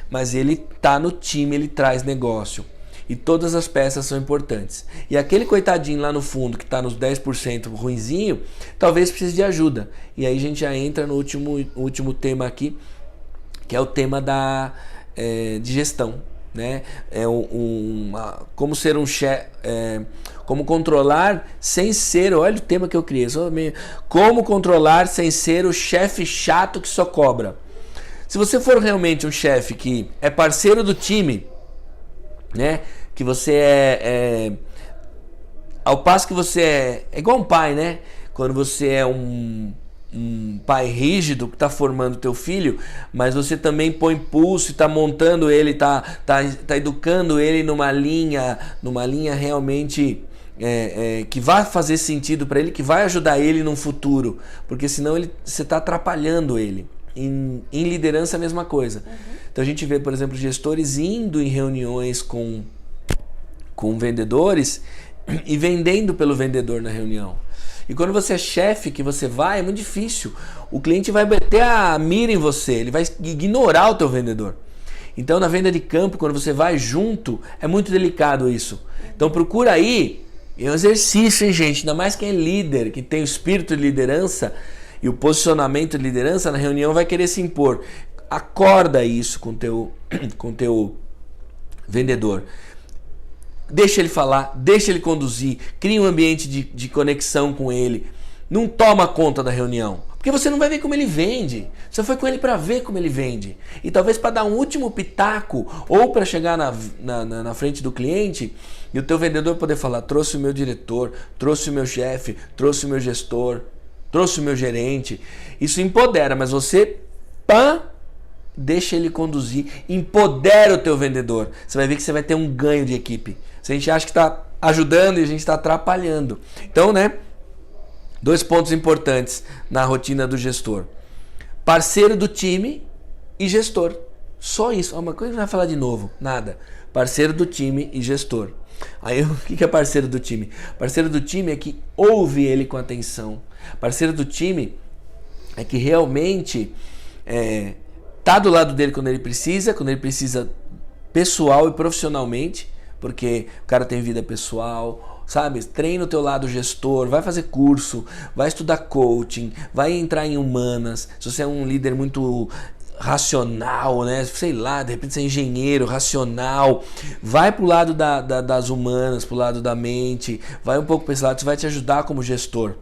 mas ele tá no time, ele traz negócio. E todas as peças são importantes. E aquele coitadinho lá no fundo que está nos 10% ruinzinho, talvez precise de ajuda. E aí a gente já entra no último tema aqui, que é o tema de gestão. Né? Como ser um chefe, como controlar sem ser, olha o tema que eu criei, como controlar sem ser o chefe chato que só cobra. Se você for realmente um chefe que é parceiro do time, né? Que você ao passo que você é igual um pai, né? Quando você é um pai rígido que está formando teu filho, mas você também põe pulso e está montando ele, tá educando ele numa linha realmente que vai fazer sentido para ele, que vai ajudar ele no futuro, porque senão você está atrapalhando ele. Em liderança a mesma coisa. Então a gente vê, por exemplo, gestores indo em reuniões com vendedores e vendendo pelo vendedor na reunião. E quando você é chefe, que você vai, é muito difícil. O cliente vai bater a mira em você, ele vai ignorar o teu vendedor. Então na venda de campo, quando você vai junto, é muito delicado isso. Então procura aí, é um exercício, hein, gente? Ainda mais quem é líder, que tem o espírito de liderança e o posicionamento de liderança, na reunião vai querer se impor. Acorda isso com teu vendedor. Deixa ele falar, deixa ele conduzir, cria um ambiente de conexão com ele. Não toma conta da reunião. Porque você não vai ver como ele vende. Você foi com ele para ver como ele vende. E talvez para dar um último pitaco ou para chegar na frente do cliente e o teu vendedor poder falar: trouxe o meu diretor, trouxe o meu chefe, trouxe o meu gestor, trouxe o meu gerente. Isso empodera, mas você deixa ele conduzir, empodera o teu vendedor. Você vai ver que você vai ter um ganho de equipe. Se a gente acha que está ajudando e a gente está atrapalhando. Então, né? 2 pontos importantes na rotina do gestor: parceiro do time e gestor. Só isso. Uma coisa que não vai falar de novo, nada. Parceiro do time e gestor. Aí o que é parceiro do time? Parceiro do time é que ouve ele com atenção. Parceiro do time é que realmente tá do lado dele quando ele precisa pessoal e profissionalmente, porque o cara tem vida pessoal, sabe? Treina o teu lado gestor, vai fazer curso, vai estudar coaching, vai entrar em humanas. Se você é um líder muito racional, né? Sei lá, de repente você é engenheiro, racional, vai pro lado das humanas, pro lado da mente, vai um pouco para esse lado, isso vai te ajudar como gestor.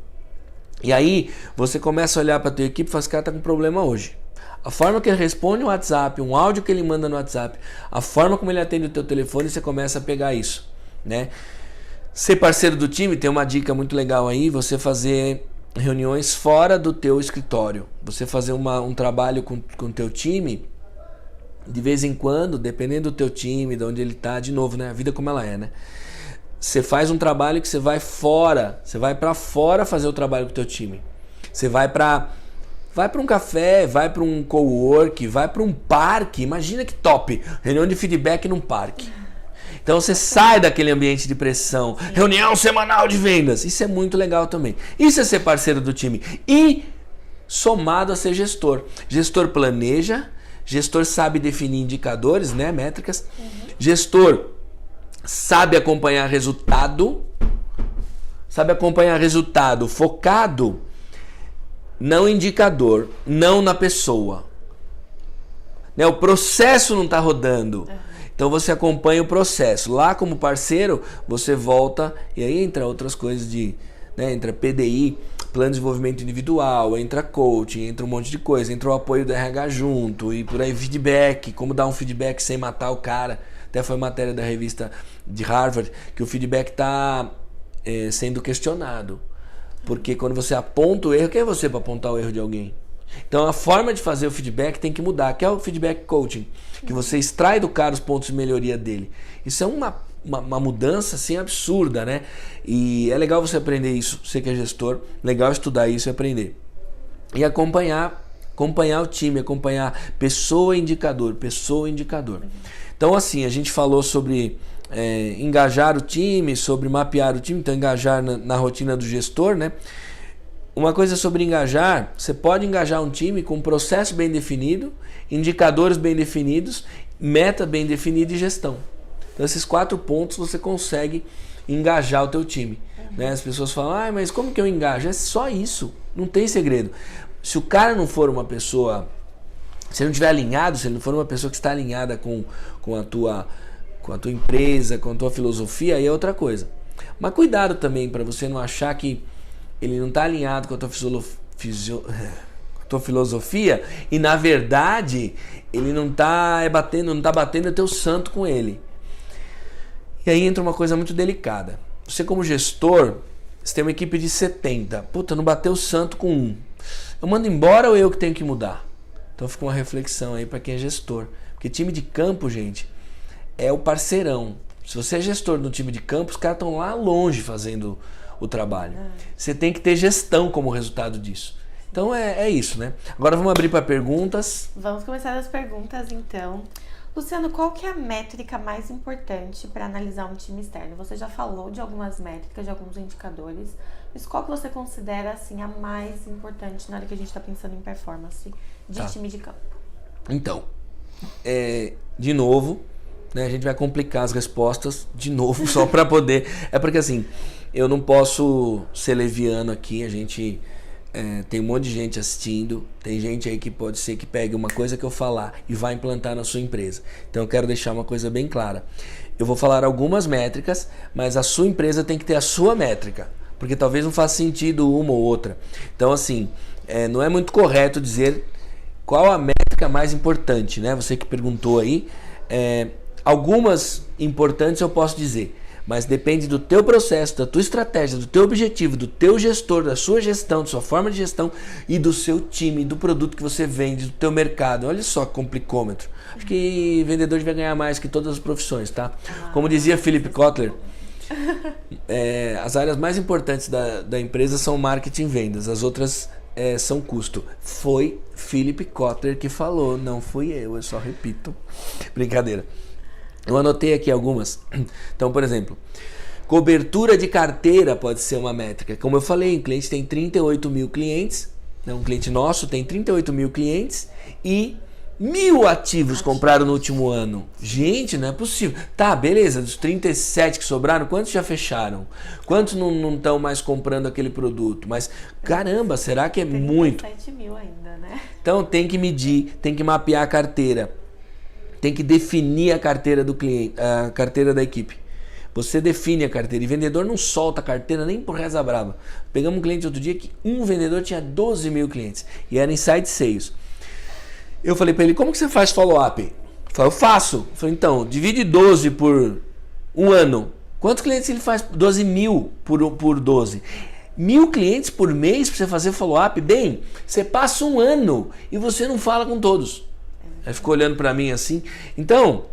E aí você começa a olhar para tua equipe e fala: esse cara tá com problema hoje. A forma que ele responde o WhatsApp, um áudio que ele manda no WhatsApp, a forma como ele atende o teu telefone, você começa a pegar isso, né? Ser parceiro do time, tem uma dica muito legal aí: você fazer reuniões fora do teu escritório, você fazer um trabalho com o teu time, de vez em quando, dependendo do teu time, de onde ele tá, de novo, né? A vida como ela é, né? Você faz um trabalho que você vai fora, você vai para fora fazer o trabalho com o teu time. Você vai para um café, vai para um cowork, vai para um parque. Imagina que top, reunião de feedback num parque. Então você sai daquele ambiente de pressão, reunião semanal de vendas. Isso é muito legal também. Isso é ser parceiro do time. E somado a ser gestor. Gestor planeja, gestor sabe definir indicadores, né, métricas. Gestor sabe acompanhar resultado. Sabe acompanhar resultado focado não indicador, não na pessoa. Né, o processo não está rodando. Então você acompanha o processo. Lá como parceiro, você volta e aí entra outras coisas né, entra PDI, plano de desenvolvimento individual, entra coaching, entra um monte de coisa, entra o apoio do RH junto e por aí feedback, como dar um feedback sem matar o cara. Até foi matéria da revista de Harvard que o feedback está sendo questionado. Porque quando você aponta o erro, quem é você para apontar o erro de alguém? Então a forma de fazer o feedback tem que mudar, que é o feedback coaching, que você extrai do cara os pontos de melhoria dele. Isso é uma mudança assim absurda, né? E é legal você aprender isso, você que é gestor, legal estudar isso e aprender. E acompanhar o time, acompanhar pessoa indicador. Então assim, a gente falou sobre engajar o time, sobre mapear o time, então engajar na rotina do gestor, né? Uma coisa sobre engajar: você pode engajar um time com um processo bem definido, indicadores bem definidos, meta bem definida e gestão. Então esses 4 pontos você consegue engajar o teu time. Né? As pessoas falam: mas como que eu engajo? É só isso, não tem segredo. Se o cara não for uma pessoa, se ele não estiver alinhado, se ele não for uma pessoa que está alinhada com a tua empresa, com a tua filosofia, aí é outra coisa. Mas cuidado também para você não achar que ele não está alinhado com a tua filosofia e na verdade ele não está batendo o teu santo com ele. E aí entra uma coisa muito delicada. Você como gestor, você tem uma equipe de 70. Puta, não bateu o santo com um. Eu mando embora ou eu que tenho que mudar? Então fica uma reflexão aí para quem é gestor. Porque time de campo, gente, é o parceirão. Se você é gestor no time de campo, os caras estão lá longe fazendo o trabalho. Você tem que ter gestão como resultado disso. Então é isso, né? Agora vamos abrir para perguntas. Vamos começar as perguntas, então. Luciano, qual que é a métrica mais importante para analisar um time externo? Você já falou de algumas métricas, de alguns indicadores, mas qual que você considera assim, a mais importante na hora que a gente está pensando em performance de time de campo? Então, de novo, né, a gente vai complicar as respostas de novo só para poder... É porque assim, eu não posso ser leviano aqui, a gente... tem um monte de gente assistindo, tem gente aí que pode ser que pegue uma coisa que eu falar e vai implantar na sua empresa. Então eu quero deixar uma coisa bem clara. Eu vou falar algumas métricas, mas a sua empresa tem que ter a sua métrica. porque talvez não faça sentido uma ou outra. Então, assim, não é muito correto dizer qual a métrica mais importante, né? Você que perguntou aí, algumas importantes eu posso dizer, mas depende do teu processo, da tua estratégia, do teu objetivo, do teu gestor, da sua gestão, da sua forma de gestão e do seu time, do produto que você vende, do teu mercado. Olha só que complicômetro. Acho que vendedor devia ganhar mais que todas as profissões, tá? Como dizia Philip Kotler, as áreas mais importantes da empresa são marketing e vendas, as outras são custo. Foi Philip Kotler que falou, não fui eu só repito. Brincadeira. Eu anotei aqui algumas. Então, por exemplo, cobertura de carteira pode ser uma métrica. Como eu falei, o cliente tem 38 mil clientes, né? Um cliente nosso tem 38 mil clientes e 1.000 ativos compraram no último ano. Gente, não é possível. Tá, beleza, dos 37 que sobraram, quantos já fecharam? Quantos não estão mais comprando aquele produto? Mas, caramba, será que é muito? 37 mil ainda, né? Então, tem que medir, tem que mapear a carteira. Tem que definir a carteira do cliente, a carteira da equipe. Você define a carteira e vendedor não solta a carteira nem por reza brava. Pegamos um cliente outro dia que um vendedor tinha 12 mil clientes e era inside sales. Eu falei para ele, como que você faz follow-up? Ele falou, eu faço. Eu falei, então, divide 12 por um ano. Quantos clientes ele faz? 12 mil por 12. 1.000 clientes por mês para você fazer follow-up? Bem, você passa um ano e você não fala com todos. Aí ficou olhando para mim assim. Então,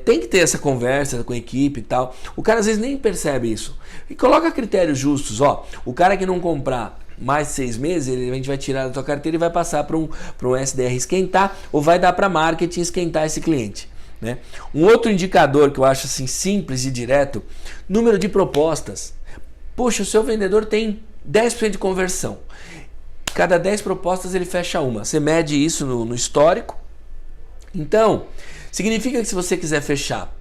tem que ter essa conversa com a equipe e tal. O cara às vezes nem percebe isso. E coloca critérios justos. Ó, o cara que não comprar mais de 6 meses, a gente vai tirar da tua carteira e vai passar para um SDR esquentar ou vai dar para marketing esquentar esse cliente. Né? Um outro indicador que eu acho assim simples e direto, número de propostas. Poxa, o seu vendedor tem 10% de conversão. Cada 10 propostas ele fecha uma. Você mede isso no histórico. Então, significa que se você quiser fechar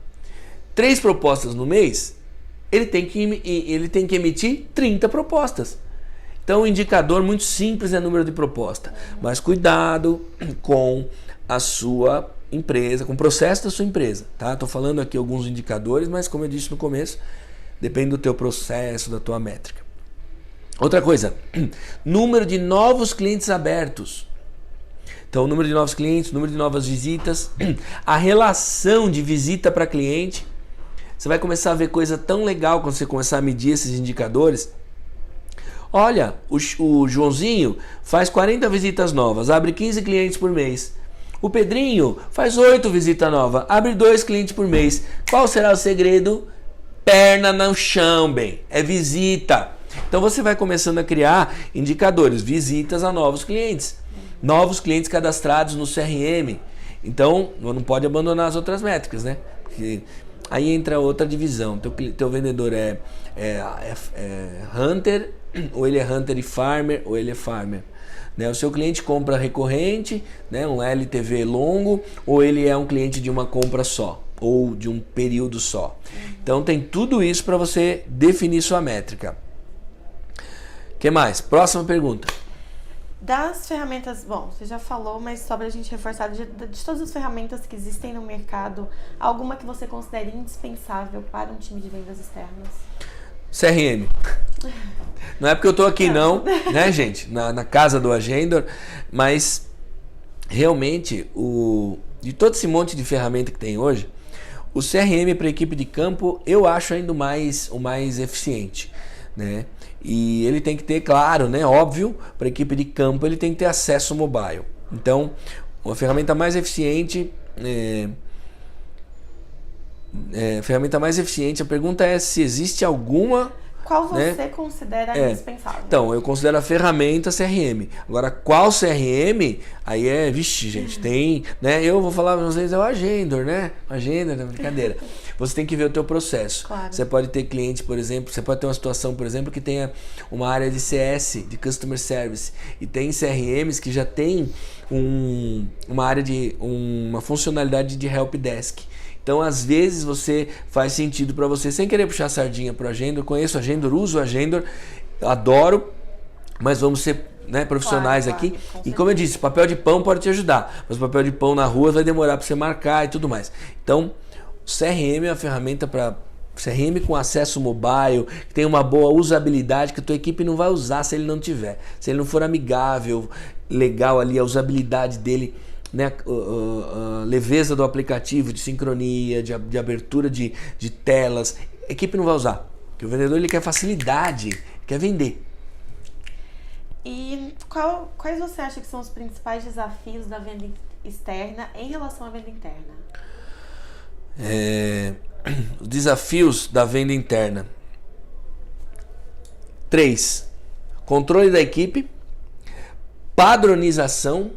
3 propostas no mês, ele tem que emitir 30 propostas. Então, o indicador muito simples é número de proposta. Mas cuidado com a sua empresa, com o processo da sua empresa. Tá? Estou falando aqui alguns indicadores, mas como eu disse no começo, depende do teu processo, da tua métrica. Outra coisa, número de novos clientes abertos. Então, número de novos clientes, número de novas visitas, a relação de visita para cliente. Você vai começar a ver coisa tão legal quando você começar a medir esses indicadores. Olha, o Joãozinho faz 40 visitas novas, abre 15 clientes por mês. O Pedrinho faz 8 visitas novas, abre 2 clientes por mês. Qual será o segredo? Perna no chão, bem. É visita. Então você vai começando a criar indicadores, visitas a novos clientes cadastrados no CRM. Então não pode abandonar as outras métricas, né? Porque aí entra outra divisão. Teu vendedor é Hunter, ou ele é Hunter e Farmer, ou ele é Farmer. Né? O seu cliente compra recorrente, né? Um LTV longo, ou ele é um cliente de uma compra só, ou de um período só. Então tem tudo isso para você definir sua métrica. O que mais? Próxima pergunta. Das ferramentas, bom, você já falou, mas só pra gente reforçar, de todas as ferramentas que existem no mercado, alguma que você considere indispensável para um time de vendas externas? CRM. Não é porque eu tô aqui não, né, gente? Na casa do Agendor, mas realmente, de todo esse monte de ferramenta que tem hoje, o CRM para equipe de campo eu acho ainda o mais eficiente, né? E ele tem que ter, claro, né, óbvio, para a equipe de campo ele tem que ter acesso mobile. Então, a ferramenta mais eficiente, a pergunta é se existe alguma... Qual você considera indispensável? Então, eu considero a ferramenta CRM. Agora, qual CRM? Aí vixe, gente, tem, né? Eu vou falar para vocês, é o Agendor, né? Agendor, não é brincadeira. Você tem que ver o teu processo. Claro. Você pode ter cliente, por exemplo, você pode ter uma situação, por exemplo, que tenha uma área de CS, de Customer Service, e tem CRMs que já tem uma funcionalidade de Help Desk. Então, às vezes, faz sentido para você, sem querer puxar a sardinha para o Agendor. Conheço o Agendor, uso o Agendor, adoro, mas vamos ser, né, profissionais aqui. E como eu disse, papel de pão pode te ajudar, mas o papel de pão na rua vai demorar para você marcar e tudo mais. Então, o CRM é uma ferramenta para CRM com acesso mobile, que tem uma boa usabilidade, que a tua equipe não vai usar se ele não tiver. Se ele não for amigável, legal ali, a usabilidade dele, né, a leveza do aplicativo, de sincronia, de abertura de telas, a equipe não vai usar. Porque o vendedor ele quer facilidade, quer vender. E quais você acha que são os principais desafios da venda externa em relação à venda interna? Os desafios da venda interna. 3. Controle da equipe, padronização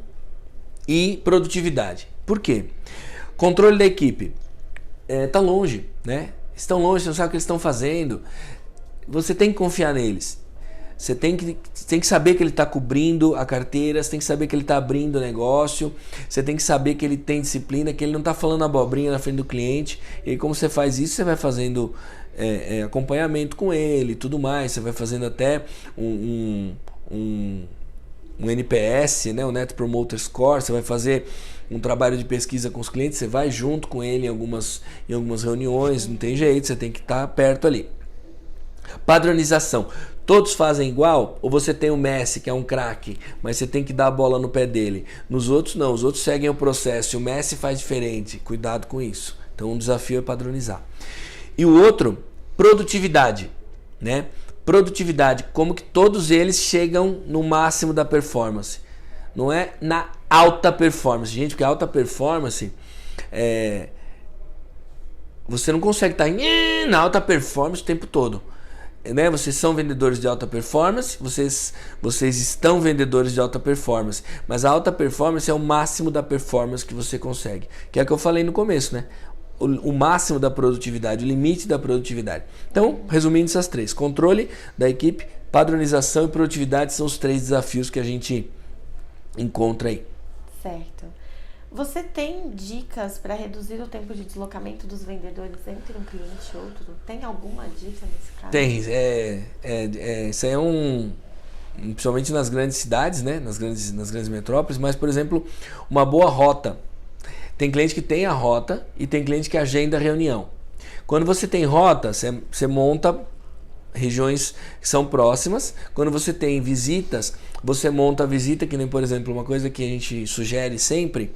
e produtividade. Por quê? Controle da equipe. Tá longe, né? Estão longe, você não sabe o que eles estão fazendo. Você tem que confiar neles. Você tem que saber que ele está cobrindo a carteira, você tem que saber que ele está abrindo o negócio, você tem que saber que ele tem disciplina, que ele não está falando abobrinha na frente do cliente. E como você faz isso, você vai fazendo acompanhamento com ele e tudo mais. Você vai fazendo até um NPS, né, o Net Promoter Score. Você vai fazer um trabalho de pesquisa com os clientes, você vai junto com ele em algumas reuniões, não tem jeito, você tem que estar perto ali. Padronização. Todos fazem igual? Ou você tem o Messi, que é um craque, mas você tem que dar a bola no pé dele? Nos outros não, os outros seguem o processo e o Messi faz diferente. Cuidado com isso. Então um desafio é padronizar. E o outro, produtividade, né? Produtividade, como que todos eles chegam no máximo da performance. Não é na alta performance. Gente, porque a alta performance você não consegue estar na alta performance o tempo todo. Né? Vocês são vendedores de alta performance, vocês estão vendedores de alta performance, mas a alta performance é o máximo da performance que você consegue, que é o que eu falei no começo, né? O máximo da produtividade, o limite da produtividade. Então, resumindo essas 3, controle da equipe, padronização e produtividade são os 3 desafios que a gente encontra aí. Certo. Você tem dicas para reduzir o tempo de deslocamento dos vendedores entre um cliente e outro? Tem alguma dica nesse caso? Tem. Isso aí principalmente nas grandes cidades, né? nas grandes metrópoles, mas, por exemplo, uma boa rota. Tem cliente que tem a rota e tem cliente que agenda a reunião. Quando você tem rota, você monta regiões que são próximas. Quando você tem visitas, você monta a visita, que nem, por exemplo, uma coisa que a gente sugere sempre,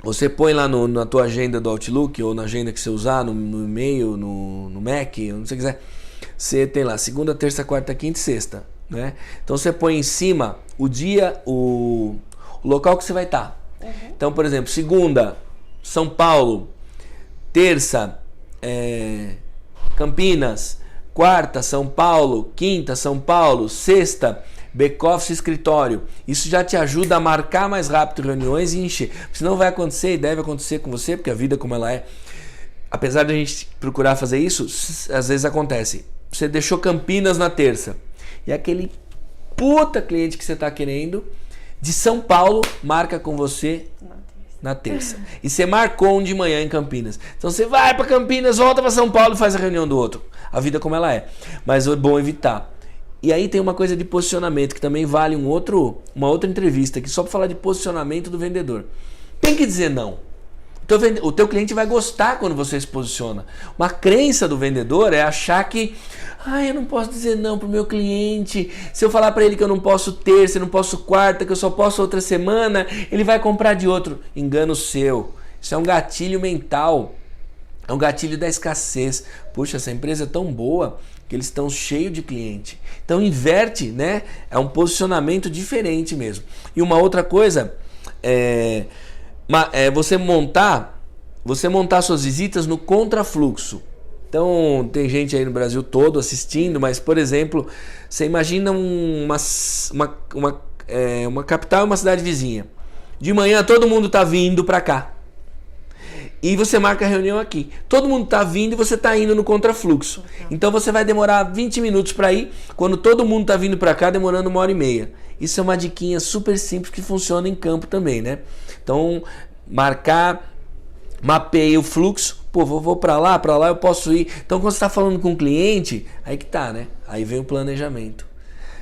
você põe lá na tua agenda do Outlook ou na agenda que você usar, no e-mail, no Mac, onde você quiser, você tem lá segunda, terça, quarta, quinta e sexta, né? Então você põe em cima o dia, o local que você vai estar. Uhum. Então, por exemplo, segunda, São Paulo, terça, Campinas, quarta, São Paulo, quinta, São Paulo, sexta, back-office, escritório. Isso já te ajuda a marcar mais rápido reuniões e encher. Senão vai acontecer e deve acontecer com você, porque a vida como ela é, apesar de a gente procurar fazer isso, às vezes acontece. Você deixou Campinas na terça e aquele puta cliente que você está querendo de São Paulo marca com você na terça. E você marcou um de manhã em Campinas. Então você vai para Campinas, volta para São Paulo e faz a reunião do outro. A vida como ela é. Mas é bom evitar. E aí tem uma coisa de posicionamento que também vale uma outra entrevista aqui só para falar de posicionamento do vendedor. Tem que dizer não. O teu cliente vai gostar quando você se posiciona. Uma crença do vendedor é achar que eu não posso dizer não pro meu cliente. Se eu falar para ele que eu não posso terça, eu não posso quarta, que eu só posso outra semana, ele vai comprar de outro. Engano seu. Isso é um gatilho mental. É um gatilho da escassez. Puxa, essa empresa é tão boa que eles estão cheios de cliente. Então inverte, né? É um posicionamento diferente mesmo. E uma outra coisa é você montar suas visitas no contrafluxo. Então tem gente aí no Brasil todo assistindo, mas, por exemplo, você imagina uma capital e uma cidade vizinha. De manhã todo mundo está vindo para cá. E você marca a reunião aqui. Todo mundo está vindo e você está indo no contrafluxo. Então você vai demorar 20 minutos para ir, quando todo mundo está vindo para cá, demorando 1h30. Isso é uma diquinha super simples que funciona em campo também, né? Então, mapeia o fluxo. Pô, vou para lá eu posso ir. Então, quando você está falando com o cliente, aí que tá, né? Aí vem o planejamento.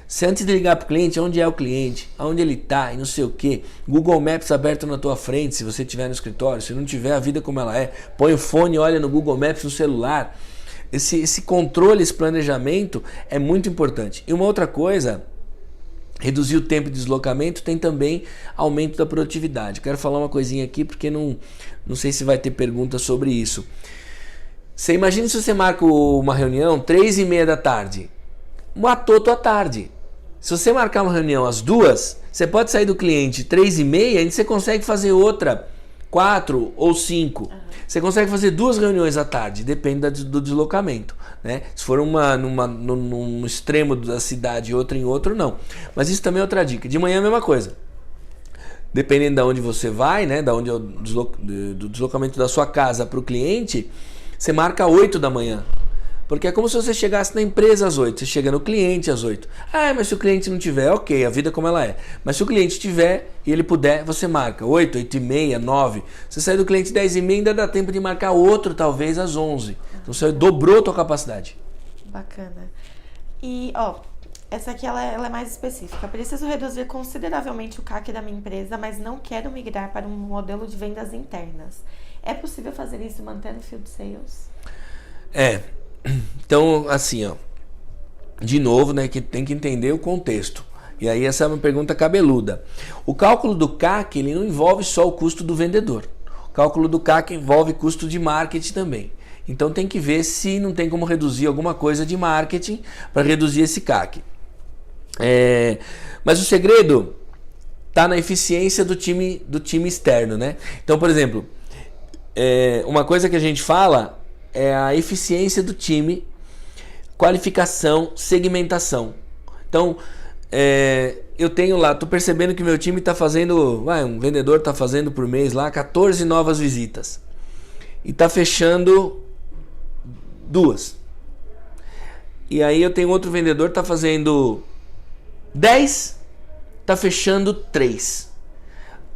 Se antes de ligar para o cliente, onde é o cliente, aonde ele está e não sei o que, Google Maps aberto na tua frente, se você estiver no escritório, se não tiver, a vida como ela é, põe o fone, olha no Google Maps no celular, esse controle, esse planejamento é muito importante. E uma outra coisa, reduzir o tempo de deslocamento tem também aumento da produtividade. Quero falar uma coisinha aqui porque não sei se vai ter pergunta sobre isso. Você imagina se você marca uma reunião 3h30 da tarde. Matou tua tarde. Se você marcar uma reunião às 2h, você pode sair do cliente 3h30 e você consegue fazer outra 4 ou 5. Você consegue fazer 2 reuniões à tarde, depende do deslocamento, né? Se for num extremo da cidade e outra em outro, não. Mas isso também é outra dica. De manhã é a mesma coisa. Dependendo de onde você vai, né? Da onde do deslocamento da sua casa para o cliente, você marca 8 da manhã. Porque é como se você chegasse na empresa às 8, você chega no cliente às 8. Ah, mas se o cliente não tiver, ok, a vida é como ela é. Mas se o cliente tiver e ele puder, você marca 8, 8h30, 9. Você sai do cliente 10h30, ainda dá tempo de marcar outro, talvez às 11. Então você dobrou a tua capacidade. Bacana. E, essa aqui ela é mais específica. Preciso reduzir consideravelmente o CAC da minha empresa, mas não quero migrar para um modelo de vendas internas. É possível fazer isso mantendo Field Sales? Então, assim, de novo, né, que tem que entender o contexto. E aí essa é uma pergunta cabeluda. O cálculo do CAC, ele não envolve só o custo do vendedor. O cálculo do CAC envolve custo de marketing também. Então tem que ver se não tem como reduzir alguma coisa de marketing para reduzir esse CAC. Mas o segredo está na eficiência do time externo, né? Então, por exemplo, uma coisa que a gente fala é a eficiência do time, qualificação, segmentação. Então, eu tenho lá, estou percebendo que meu time está fazendo, um vendedor está fazendo por mês lá 14 novas visitas e está fechando 2. E aí eu tenho outro vendedor que está fazendo 10, está fechando 3.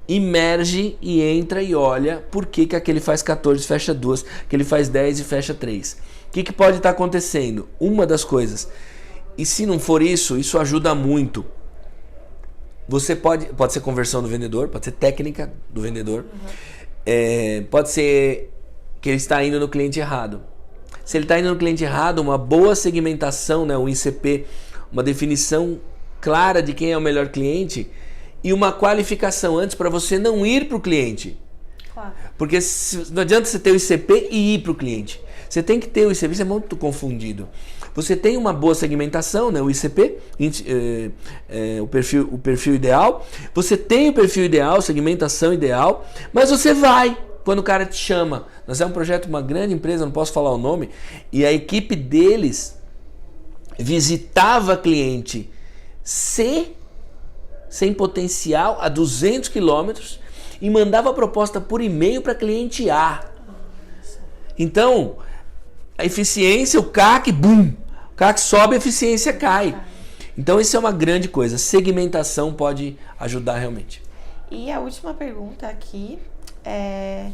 Emerge e entra e olha por que aquele faz 14 e fecha 2, que ele faz 10 e fecha 3. O que pode estar acontecendo? Uma das coisas. E se não for isso, isso ajuda muito. Você pode ser conversão do vendedor, pode ser técnica do vendedor, pode ser que ele está indo no cliente errado. Se ele está indo no cliente errado, uma boa segmentação, né, um ICP, uma definição clara de quem é o melhor cliente e uma qualificação antes para você não ir para o cliente. Claro. Porque não adianta você ter o ICP e ir para o cliente. Você tem que ter o ICP, isso é muito confundido. Você tem uma boa segmentação, né, o ICP, o perfil ideal. Você tem o perfil ideal, segmentação ideal, mas você vai quando o cara te chama. Nós é um projeto, uma grande empresa, não posso falar o nome, e a equipe deles visitava cliente sem potencial a 200 quilômetros e mandava a proposta por e-mail para cliente A. Então, a eficiência, o CAC, boom! O CAC sobe, a eficiência cai. Então, isso é uma grande coisa. Segmentação pode ajudar realmente. E a última pergunta aqui é...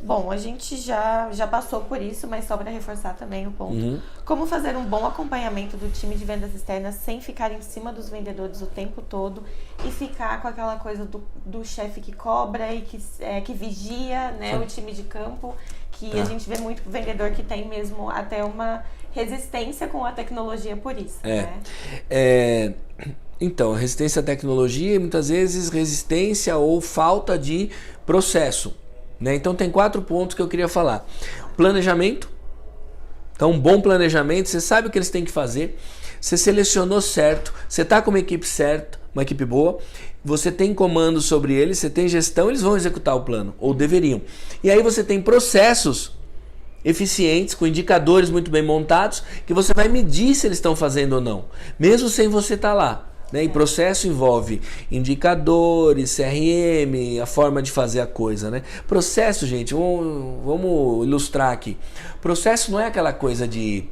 Bom, a gente já passou por isso, mas só para reforçar também o ponto. Como fazer um bom acompanhamento do time de vendas externas sem ficar em cima dos vendedores o tempo todo e ficar com aquela coisa do chefe que cobra e que vigia, né, o time de campo, que a gente vê muito vendedor que tem mesmo até uma resistência com a tecnologia por isso. Então, resistência à tecnologia e muitas vezes resistência ou falta de processo. Né? Então tem 4 pontos que eu queria falar. Planejamento. Então um bom planejamento, você sabe o que eles têm que fazer, você selecionou certo, você está com uma equipe certa, uma equipe boa, você tem comando sobre eles, você tem gestão, eles vão executar o plano, ou deveriam. E aí você tem processos eficientes, com indicadores muito bem montados, que você vai medir se eles estão fazendo ou não, mesmo sem você estar lá. Né? E processo envolve indicadores, CRM, a forma de fazer a coisa. Né? Processo, gente, vamos ilustrar aqui. Processo não é aquela coisa de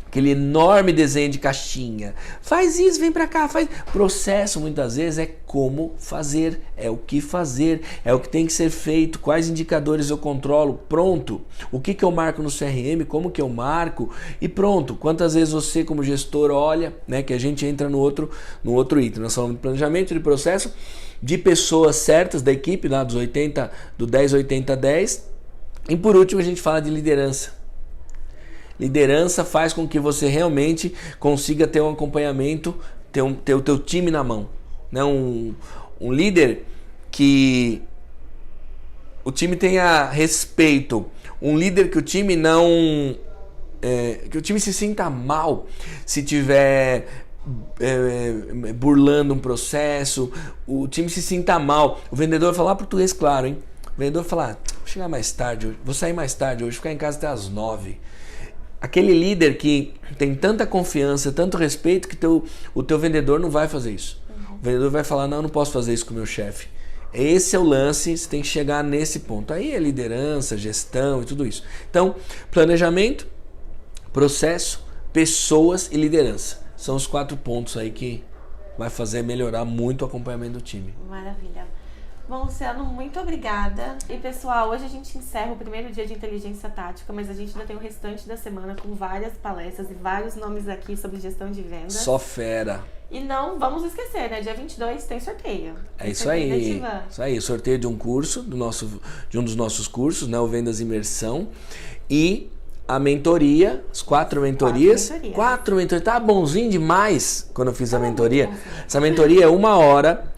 aquele enorme desenho de caixinha. Faz isso, vem pra cá, faz. Processo muitas vezes é como fazer, é o que fazer, é o que tem que ser feito, quais indicadores eu controlo, pronto. O que eu marco no CRM, como que eu marco e pronto. Quantas vezes você como gestor olha, né, que a gente entra no outro item. Nós falamos de planejamento, de processo, de pessoas certas da equipe, lá do 10, 80, 10. E por último a gente fala de liderança. Liderança faz com que você realmente consiga ter um acompanhamento, ter o teu time na mão. Né? Um líder que o time tenha respeito, um líder que o time não... que o time se sinta mal se tiver burlando um processo, o time se sinta mal. O vendedor falar português claro, hein? O vendedor falar, vou chegar mais tarde hoje, vou sair mais tarde hoje, ficar em casa até às 9. Aquele líder que tem tanta confiança, tanto respeito, que o teu vendedor não vai fazer isso. O vendedor vai falar, não posso fazer isso com o meu chefe. Esse é o lance, você tem que chegar nesse ponto. Aí é liderança, gestão e tudo isso. Então, planejamento, processo, pessoas e liderança. São os 4 pontos aí que vai fazer melhorar muito o acompanhamento do time. Maravilha. Bom, Luciano, muito obrigada. E pessoal, hoje a gente encerra o primeiro dia de inteligência tática, mas a gente ainda tem o restante da semana com várias palestras e vários nomes aqui sobre gestão de vendas. Só fera. E não vamos esquecer, né? Dia 22 tem sorteio. É isso aí. Isso aí, sorteio de um curso, de um dos nossos cursos, né? O Vendas Imersão. E a mentoria, as 4 mentorias. 4 mentorias. Tá bonzinho demais quando eu fiz a mentoria. Essa mentoria é uma hora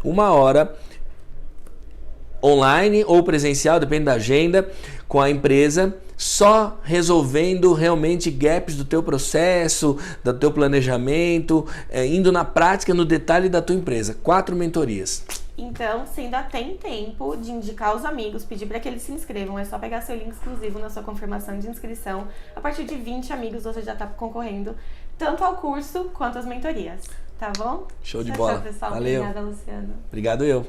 online ou presencial, depende da agenda, com a empresa, só resolvendo realmente gaps do teu processo, do teu planejamento, indo na prática, no detalhe da tua empresa. 4 mentorias. Então, você ainda tem tempo de indicar os amigos, pedir para que eles se inscrevam. É só pegar seu link exclusivo na sua confirmação de inscrição. A partir de 20 amigos você já está concorrendo tanto ao curso quanto às mentorias. Tá bom? Show de bola. Tchau, pessoal. Valeu. Obrigada, Luciano. Obrigado eu.